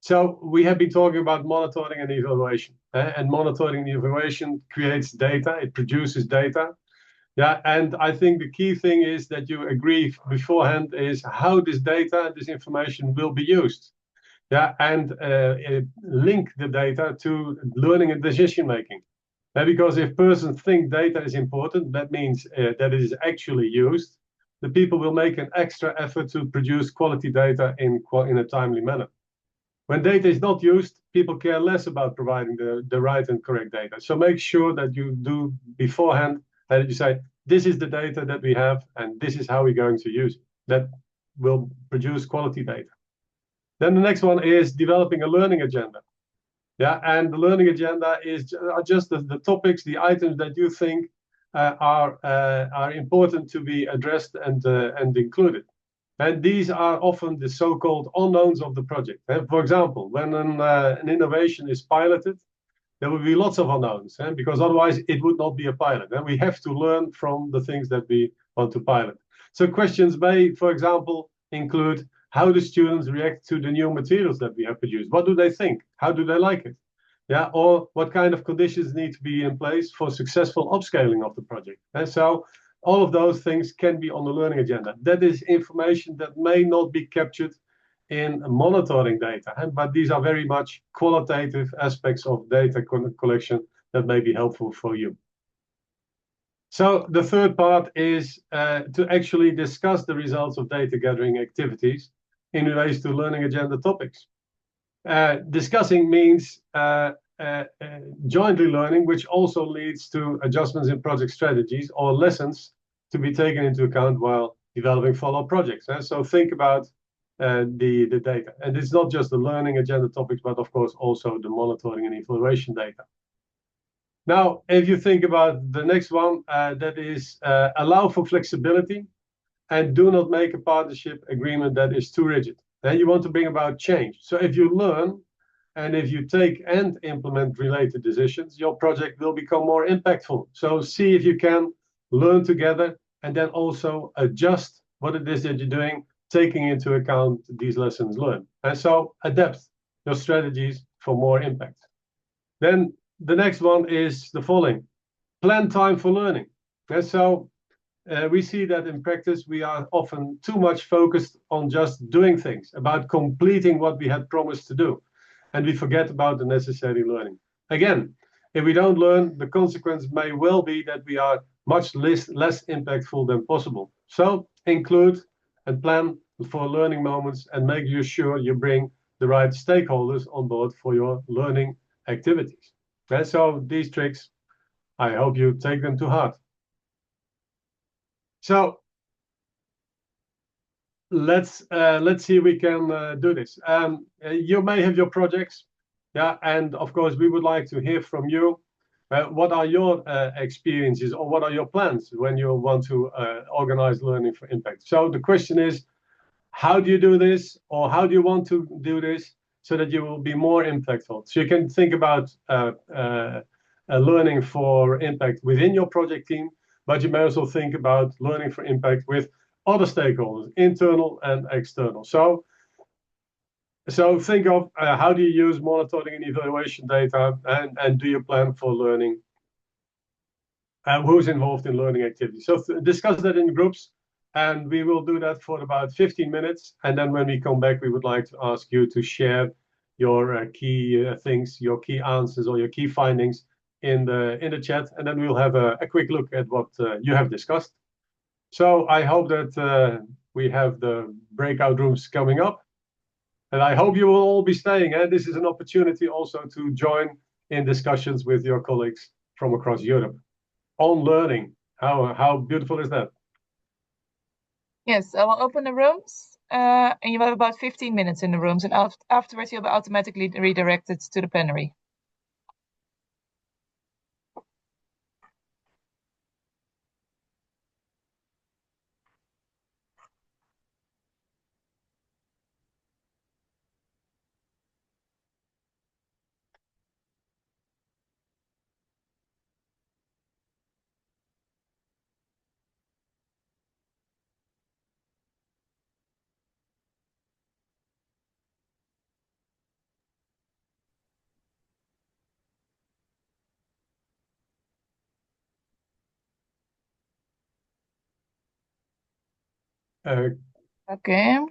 So we have been talking about monitoring and evaluation, and monitoring and evaluation creates data, it produces data. Yeah, and I think the key thing is that you agree beforehand is how this data, this information will be used. Yeah, and link the data to learning and decision making. Because if persons think data is important, that means that it is actually used. The people will make an extra effort to produce quality data in a timely manner. When data is not used, people care less about providing the right and correct data. So make sure that you do beforehand, that you say, this is the data that we have, and this is how we're going to use it. That will produce quality data. Then the next one is developing a learning agenda. Yeah, and the learning agenda are just the topics, the items that you think are important to be addressed and included. And these are often the so-called unknowns of the project. For example, when an innovation is piloted, there will be lots of unknowns, because otherwise it would not be a pilot. And we have to learn from the things that we want to pilot. So questions may, for example, include how do students react to the new materials that we have produced? What do they think? How do they like it? Yeah, or what kind of conditions need to be in place for successful upscaling of the project? And so all of those things can be on the learning agenda. That is information that may not be captured in monitoring data, but these are very much qualitative aspects of data collection that may be helpful for you. So the third part is to actually discuss the results of data gathering activities in relation to learning agenda topics. Discussing means jointly learning, which also leads to adjustments in project strategies or lessons to be taken into account while developing follow-up projects. So think about the data. And it's not just the learning agenda topics, but of course also the monitoring and evaluation data. Now, if you think about the next one, that is allow for flexibility and do not make a partnership agreement that is too rigid. Then you want to bring about change. So if you learn and if you take and implement related decisions, your project will become more impactful. So see if you can learn together and then also adjust what it is that you're doing, taking into account these lessons learned. And so adapt your strategies for more impact. Then the next one is the following: plan time for learning. And so we see that in practice, we are often too much focused on just doing things, about completing what we had promised to do. And we forget about the necessary learning. Again, if we don't learn, the consequence may well be that we are much less impactful than possible. So include and plan for learning moments and make sure you bring the right stakeholders on board for your learning activities. And so these tricks, I hope you take them to heart. So let's see if we can do this. You may have your projects, yeah, and of course we would like to hear from you. What are your experiences or what are your plans when you want to organize learning for impact? So the question is, how do you do this, or how do you want to do this so that you will be more impactful? So you can think about learning for impact within your project team, but you may also think about learning for impact with other stakeholders, internal and external. So think of how do you use monitoring and evaluation data, and do you plan for learning? Who's involved in learning activities? So discuss that in groups, and we will do that for about 15 minutes. And then when we come back, we would like to ask you to share your key things, your key answers, or your key findings in the chat, and then we'll have a quick look at what you have discussed. So I hope that we have the breakout rooms coming up, and I hope you will all be staying. And this is an opportunity also to join in discussions with your colleagues from across Europe on learning. How beautiful is that? Yes, I will open the rooms, and you have about 15 minutes in the rooms, and afterwards you'll be automatically redirected to the plenary. Oké.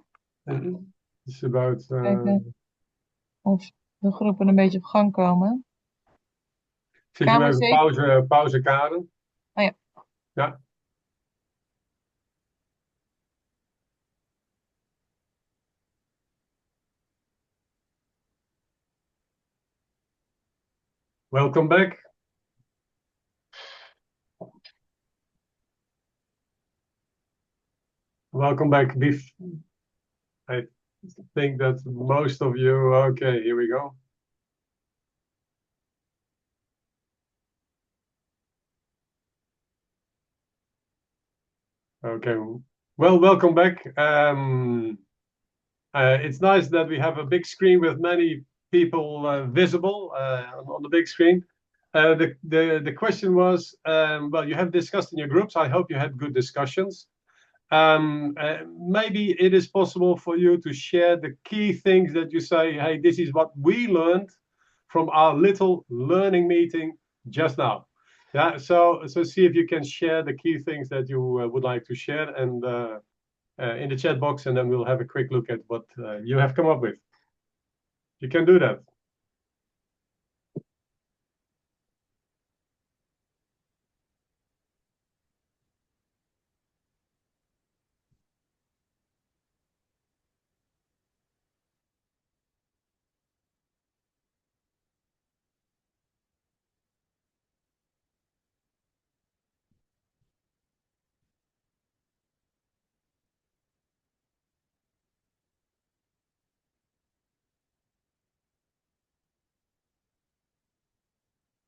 It's about Kijken of de groepen een beetje op gang komen. zit je even pauze, Karen? Oh ja. Ja. Welcome back. Welcome back. I think that most of you, okay, here we go. Okay, well, welcome back. It's nice that we have a big screen with many people visible on the big screen. The question was, well, you have discussed in your groups. I hope you had good discussions. Maybe it is possible for you to share the key things that you say, hey, this is what we learned from our little learning meeting just now. Yeah, so see if you can share the key things that you would like to share and in the chat box, and then we'll have a quick look at what you have come up with. You can do that.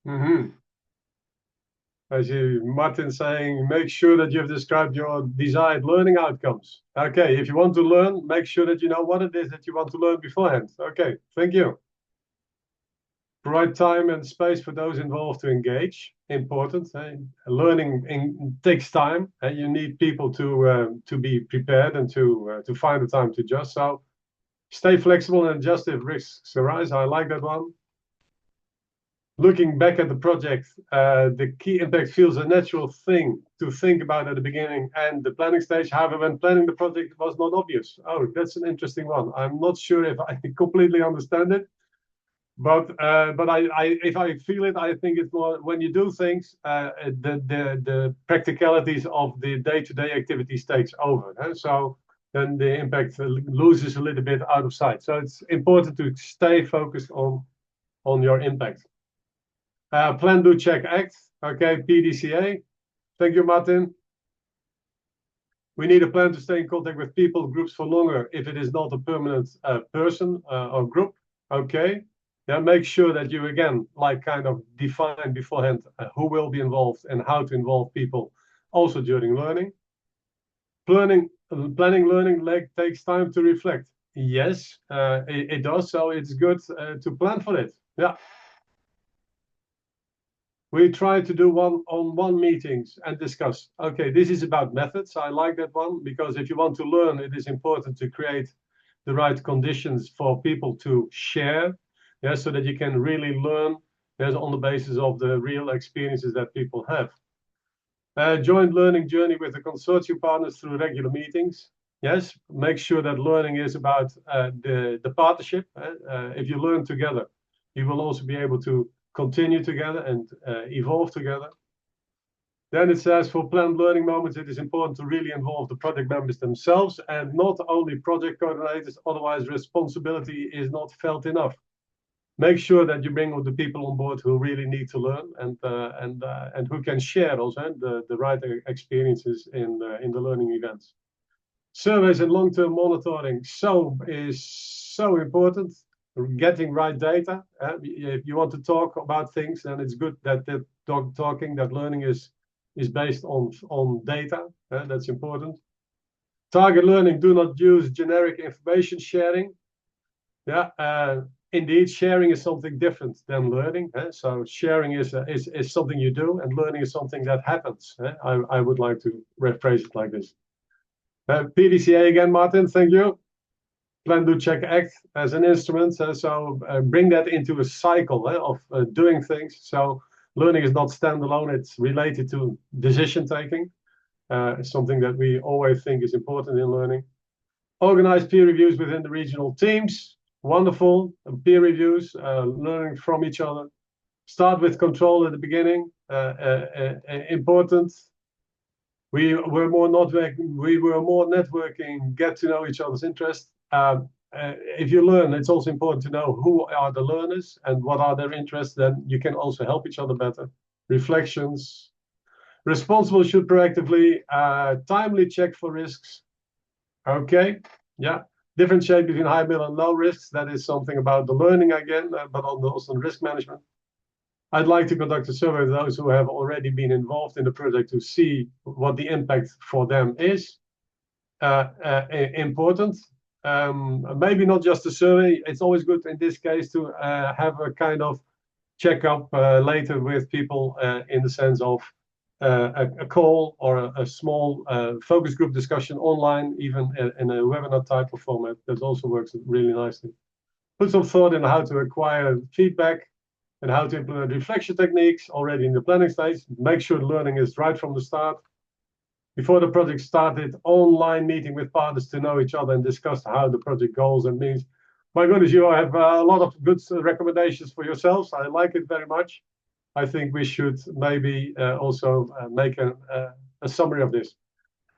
Mm-hmm. I see Martin saying, make sure that you've described your desired learning outcomes. Okay, if you want to learn, make sure that you know what it is that you want to learn beforehand. Okay, thank you. Provide time and space for those involved to engage. Important. Learning takes time, and you need people to be prepared and to find the time to adjust. So stay flexible and adjust if risks arise. I like that one. Looking back at the project, the key impact feels a natural thing to think about at the beginning and the planning stage. However, when planning the project, it was not obvious. Oh, that's an interesting one. I'm not sure if I completely understand it, but if I feel it, I think it's more when you do things, the practicalities of the day-to-day activities takes over. So then the impact loses a little bit out of sight. So it's important to stay focused on your impact. Plan, do, check, act. Okay, PDCA. Thank you, Martin. We need a plan to stay in contact with people, groups for longer if it is not a permanent person or group. Okay. Yeah, make sure that you, again, like kind of define beforehand who will be involved and how to involve people also during learning. Planning learning takes time to reflect. Yes, it does. So it's good to plan for it. Yeah. We try to do one-on-one meetings and discuss. Okay, this is about methods. I like that one because if you want to learn, it is important to create the right conditions for people to share, yeah, so that you can really learn on the basis of the real experiences that people have. Joint learning journey with the consortium partners through regular meetings. Yes, make sure that learning is about the partnership. If you learn together, you will also be able to continue together and evolve together. Then it says for planned learning moments, it is important to really involve the project members themselves and not only project coordinators, otherwise responsibility is not felt enough. Make sure that you bring all the people on board who really need to learn and who can share also the right experiences in the learning events. Surveys and long-term monitoring is so important. Getting right data. If you want to talk about things, then it's good that that learning is based on data. That's important. Target learning. Do not use generic information sharing. Yeah, indeed, sharing is something different than learning. So sharing is something you do, and learning is something that happens. I would like to rephrase it like this. PDCA again, Martin. Thank you. Plan, do, check, act as an instrument. So bring that into a cycle of doing things. So learning is not standalone. It's related to decision taking. It's something that we always think is important in learning. Organize peer reviews within the regional teams. Wonderful. Peer reviews, learning from each other. Start with control at the beginning. Important. We were more networking, get to know each other's interests. If you learn, it's also important to know who are the learners and what are their interests. Then you can also help each other better. Reflections. Responsible should proactively, timely check for risks. Okay, yeah. Differentiate between high, middle, and low risks. That is something about the learning again, but also on risk management. I'd like to conduct a survey of those who have already been involved in the project to see what the impact for them is. Important. Maybe not just a survey. It's always good in this case to have a kind of checkup later with people in the sense of a call or a small focus group discussion online, even in a webinar type of format. That also works really nicely. Put some thought in how to acquire feedback and how to implement reflection techniques already in the planning stage. Make sure learning is right from the start. Before the project started, online meeting with partners to know each other and discuss how the project goes and means. My goodness, you have a lot of good recommendations for yourselves. I like it very much. I think we should maybe also make a summary of this.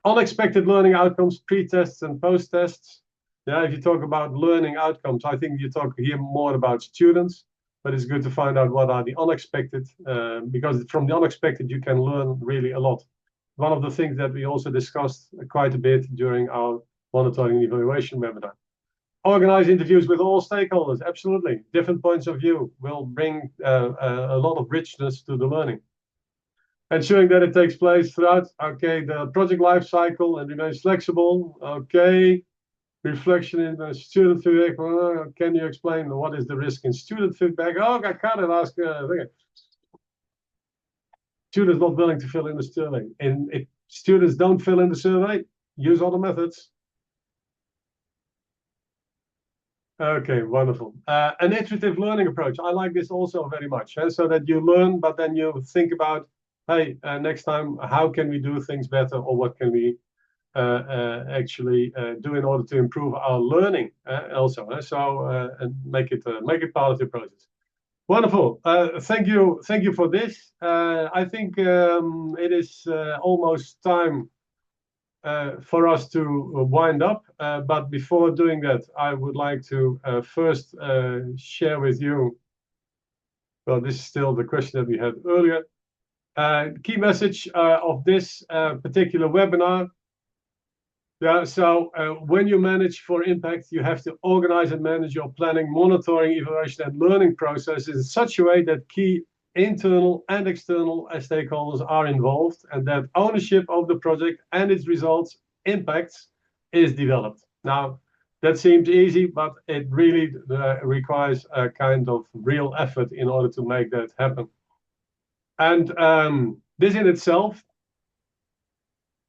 Unexpected learning outcomes, pre-tests and post-tests. Yeah, if you talk about learning outcomes, I think you talk here more about students, but it's good to find out what are the unexpected, because from the unexpected, you can learn really a lot. One of the things that we also discussed quite a bit during our monitoring and evaluation webinar. Organize interviews with all stakeholders. Absolutely. Different points of view will bring a lot of richness to the learning. Ensuring that it takes place throughout, okay, the project life cycle and remains flexible. Okay. Reflection in the student feedback. Can you explain what is the risk in student feedback? Oh, I can't ask. Students not willing to fill in the survey. And if students don't fill in the survey, use other methods. Okay, wonderful. An iterative learning approach. I like this also very much. So that you learn, but then you think about, hey, next time, how can we do things better, or what can we actually do in order to improve our learning also. And make it part of the process. Wonderful. Thank you for this. I think it is almost time for us to wind up. But before doing that, I would like to first share with you, well, this is still the question that we had earlier. Key message of this particular webinar. Yeah, so when you manage for impact, you have to organize and manage your planning, monitoring, evaluation, and learning processes in such a way that key internal and external stakeholders are involved, and that ownership of the project and its results, impacts, is developed. Now, that seems easy, but it really requires a kind of real effort in order to make that happen. And this in itself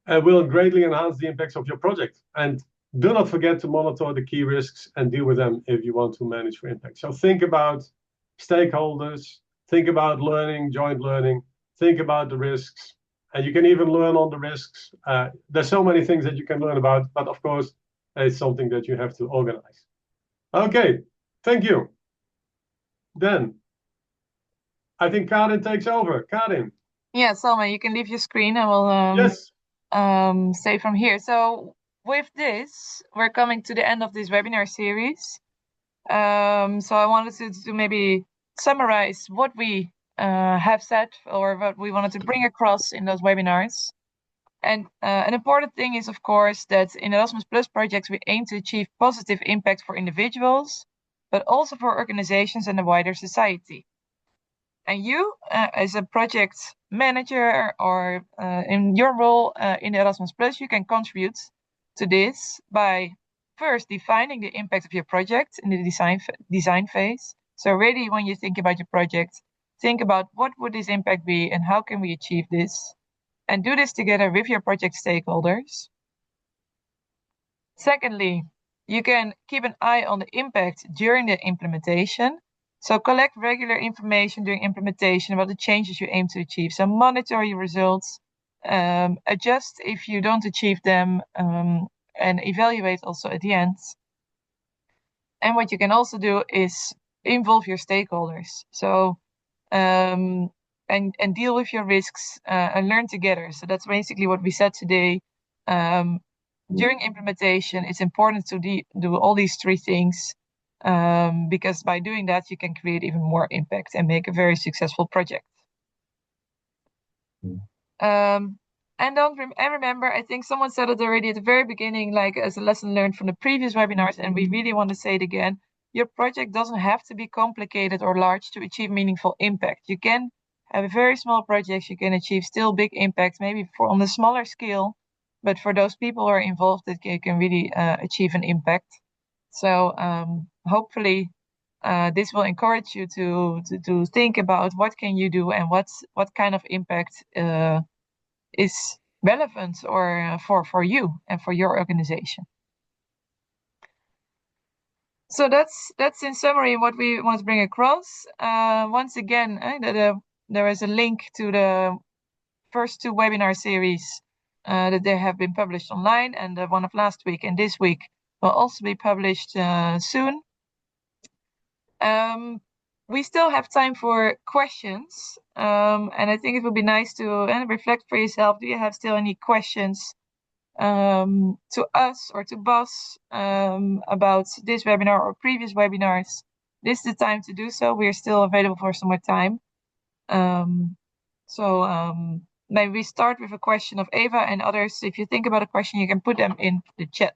will greatly enhance the impacts of your project. And do not forget to monitor the key risks and deal with them if you want to manage for impact. So think about stakeholders, think about learning, joint learning, think about the risks, and you can even learn on the risks. There's so many things that you can learn about, but of course, it's something that you have to organize. Okay, thank you. Then, I think Karin takes over. Karin. Yeah, Salma, you can leave your screen. I will Yes. say from here. So with this, we're coming to the end of this webinar series. So I wanted to maybe summarize what we have said, or what we wanted to bring across in those webinars. And an important thing is, of course, that in Erasmus Plus projects, we aim to achieve positive impact for individuals, but also for organizations and the wider society. And you, as a project manager, or in your role in Erasmus Plus, you can contribute to this by first defining the impact of your project in the design phase. So really, when you think about your project, think about what would this impact be and how can we achieve this, and do this together with your project stakeholders. Secondly, you can keep an eye on the impact during the implementation. So collect regular information during implementation about the changes you aim to achieve. So monitor your results, adjust if you don't achieve them, and evaluate also at the end. And what you can also do is involve your stakeholders. So and deal with your risks and learn together. So that's basically what we said today. During implementation, it's important to do all these three things, because by doing that, you can create even more impact and make a very successful project. And remember, I think someone said it already at the very beginning, like as a lesson learned from the previous webinars, and we really want to say it again, your project doesn't have to be complicated or large to achieve meaningful impact. You can have a very small project, you can achieve still big impact, maybe on the smaller scale, but for those people who are involved, that you can really achieve an impact. So hopefully this will encourage you to think about what can you do and what kind of impact is relevant or for you and for your organization. So that's in summary what we want to bring across. Once again, there is a link to the first two webinar series that they have been published online, and the one of last week and this week will also be published soon. We still have time for questions, and I think it would be nice to reflect for yourself. Do you have still any questions to us or to Bas about this webinar or previous webinars? This is the time to do so. We are still available for some more time. Maybe we start with a question of Eva, and others, if you think about a question, you can put them in the chat.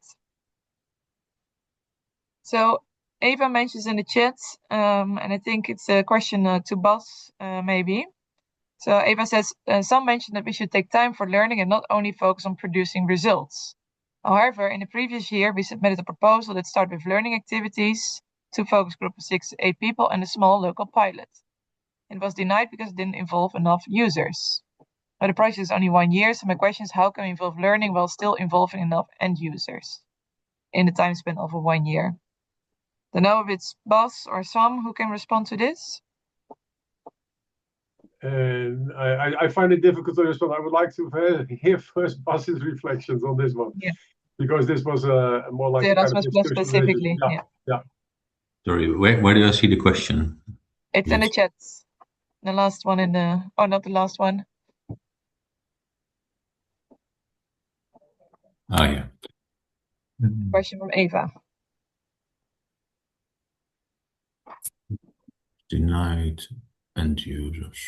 So Eva mentions in the chat, and I think it's a question to Bas, maybe. So Eva says, some mentioned that we should take time for learning and not only focus on producing results. However, in the previous year, we submitted a proposal that started with learning activities, 2 focus groups of 6 to 8 people, and a small local pilot. It was denied because it didn't involve enough users. But the project is only 1 year, so my question is, how can we involve learning while still involving enough end users in the time span of 1 year? Don't know if it's Bas or Sam who can respond to this. And I find it difficult to respond. I would like to hear first Bas's reflections on this one. Yeah. Because this was more like Yeah, a kind that of was more discussion. specifically. Yeah. Sorry, where do I see the question? It's in the chat. The last one in the, oh, not the last one. Oh, yeah. Question from Eva. Denied end users.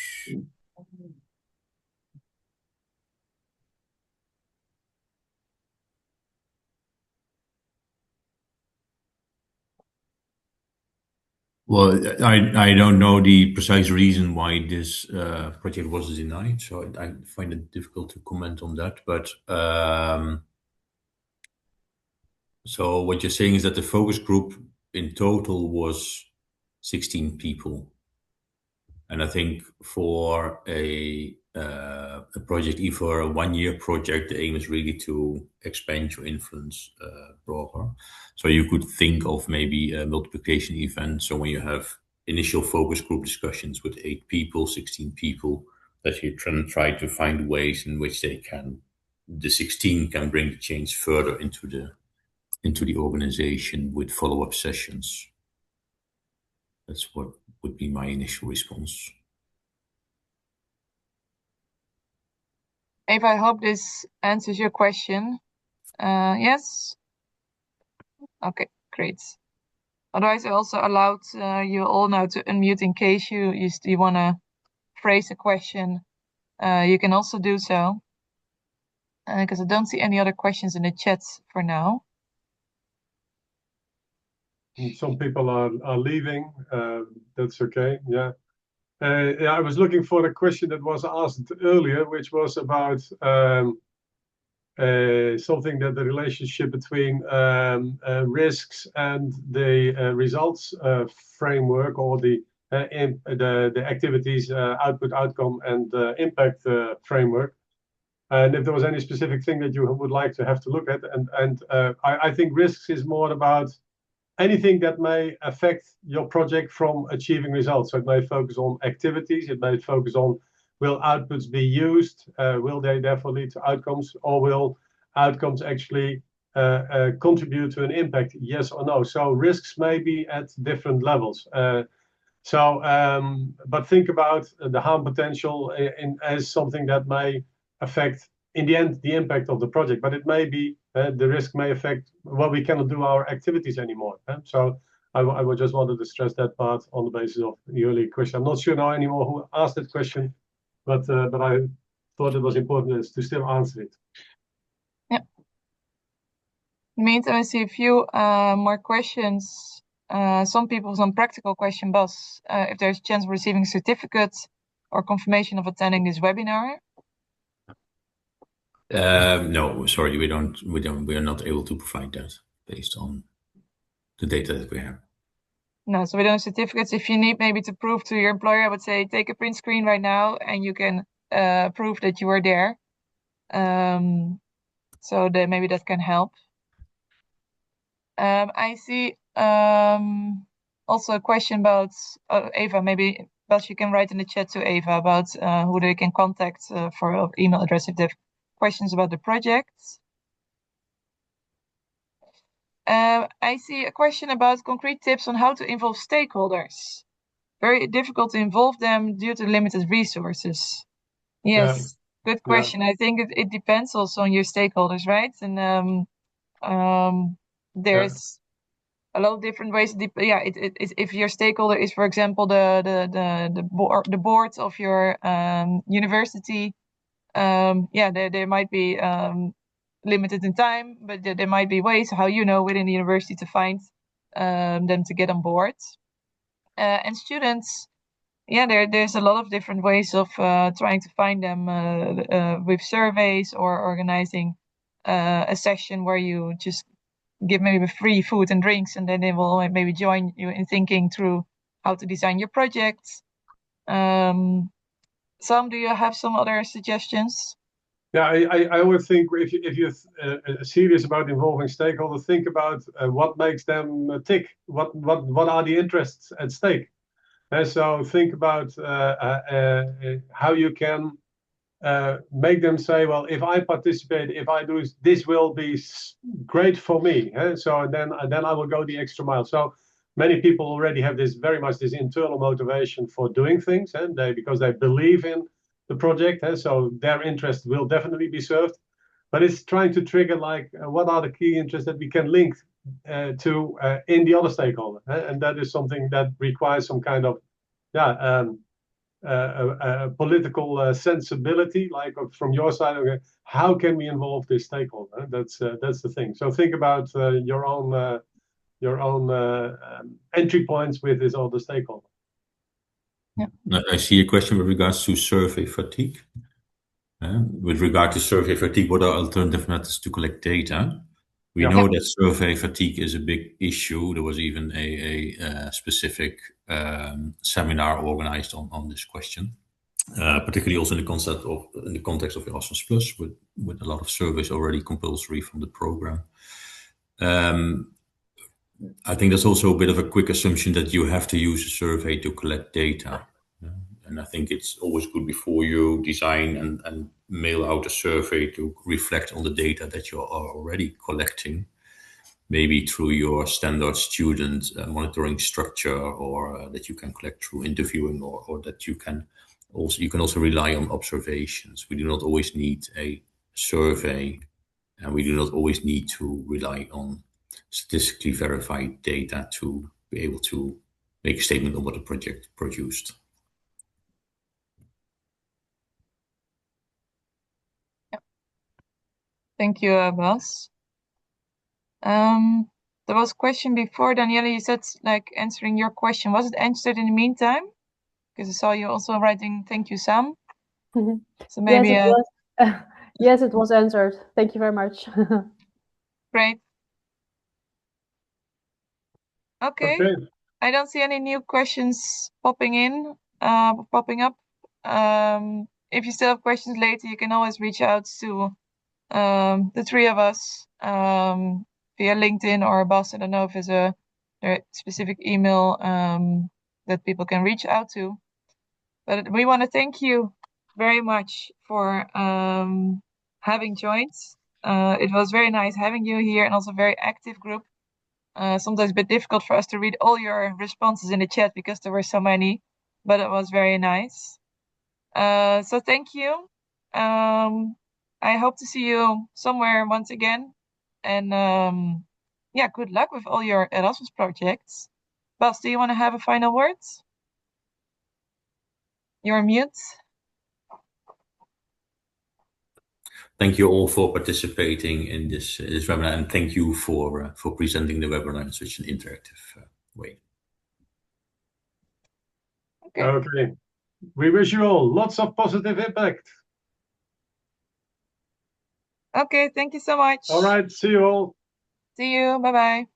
Well, I don't know the precise reason why this project was denied, so I find it difficult to comment on that. But so what you're saying is that the focus group in total was 16 people, and I think for a project, even for a 1 year project, the aim is really to expand your influence broader. So you could think of maybe a multiplication event. So when you have initial focus group discussions with 8 people, 16 people, that you try to find ways in which the 16 can bring the change further into the organization with follow-up sessions. That's what would be my initial response. Eva, I hope this answers your question. Yes? Okay, great. Otherwise, I also allowed you all now to unmute in case you want to phrase a question. You can also do so. Because I don't see any other questions in the chat for now. Some people are leaving. That's okay. Yeah. Yeah, I was looking for a question that was asked earlier, which was about something that the relationship between risks and the results framework, or the activities output, outcome, and impact framework. And if there was any specific thing that you would like to have to look at, and I think risks is more about anything that may affect your project from achieving results. So it may focus on activities, it may focus on, will outputs be used, will they therefore lead to outcomes, or will outcomes actually contribute to an impact, yes or no? So risks may be at different levels. But think about the harm potential as something that may affect, in the end, the impact of the project, but it may be the risk may affect, well, we cannot do our activities anymore. So I would just wanted to stress that part on the basis of the earlier question. I'm not sure now anymore who asked that question, but I thought it was important to still answer it. Yeah. In the meantime, I see a few more questions. Some practical question, Bas, if there's a chance of receiving certificates or confirmation of attending this webinar. No, sorry, we are not able to provide that based on the data that we have. No, so we don't have certificates. If you need maybe to prove to your employer, I would say take a print screen right now and you can prove that you were there. So maybe that can help. I see also a question about Eva. Maybe Bas, you can write in the chat to Eva about who they can contact for email address if they have questions about the project. I see a question about concrete tips on how to involve stakeholders. Very difficult to involve them due to limited resources. Yes, good question. I think it depends also on your stakeholders, right? And there's a lot of different ways. If your stakeholder is, for example, the board of your university, they might be limited in time, but there might be ways how within the university to find them to get on board. And students, yeah, there's a lot of different ways of trying to find them with surveys or organizing a session where you just give maybe free food and drinks, and then they will maybe join you in thinking through how to design your projects. Sam, do you have some other suggestions? Yeah, I always think if you're serious about involving stakeholders, think about what makes them tick. What are the interests at stake? And so think about how you can make them say, well, if I participate, if I do this, will be great for me. So then I will go the extra mile. So many people already have this very much this internal motivation for doing things, and because they believe in the project, so their interest will definitely be served. But it's trying to trigger like what are the key interests that we can link to in the other stakeholder, and that is something that requires some kind of political sensibility, like from your side. Okay, how can we involve this stakeholder? That's the thing. So think about your own entry points with this other stakeholder. Yeah. I see a question with regards to survey fatigue. With regard to survey fatigue, what are alternative methods to collect data? We know that survey fatigue is a big issue. There was even a specific seminar organized on this question, particularly also in the context of Erasmus Plus, with a lot of surveys already compulsory from the program. I think that's also a bit of a quick assumption that you have to use a survey to collect data. And I think it's always good before you design and mail out a survey to reflect on the data that you are already collecting, maybe through your standard student monitoring structure, or that you can collect through interviewing, or that you can also rely on observations. We do not always need a survey, and we do not always need to rely on statistically verified data to be able to make a statement on what the project produced. Thank you, Bas. There was a question before, Daniela, you said like answering your question. Was it answered in the meantime? Because I saw you also writing, thank you, Sam. So maybe yes, it was. Yes, it was answered. Thank you very much. Great. Okay. I don't see any new questions popping up. If you still have questions later, you can always reach out to the three of us via LinkedIn or Bas. I don't know if there's a specific email that people can reach out to. But we want to thank you very much for having joined. It was very nice having you here, and also a very active group. Sometimes a bit difficult for us to read all your responses in the chat because there were so many, but it was very nice. So thank you. I hope to see you somewhere once again. And yeah, good luck with all your Erasmus projects. Bas, do you want to have a final word? You're on mute. Thank you all for participating in this webinar, and thank you for presenting the webinar in such an interactive way. Okay. We wish you all lots of positive impact. Okay, thank you so much. All right, see you all. See you. Bye-bye.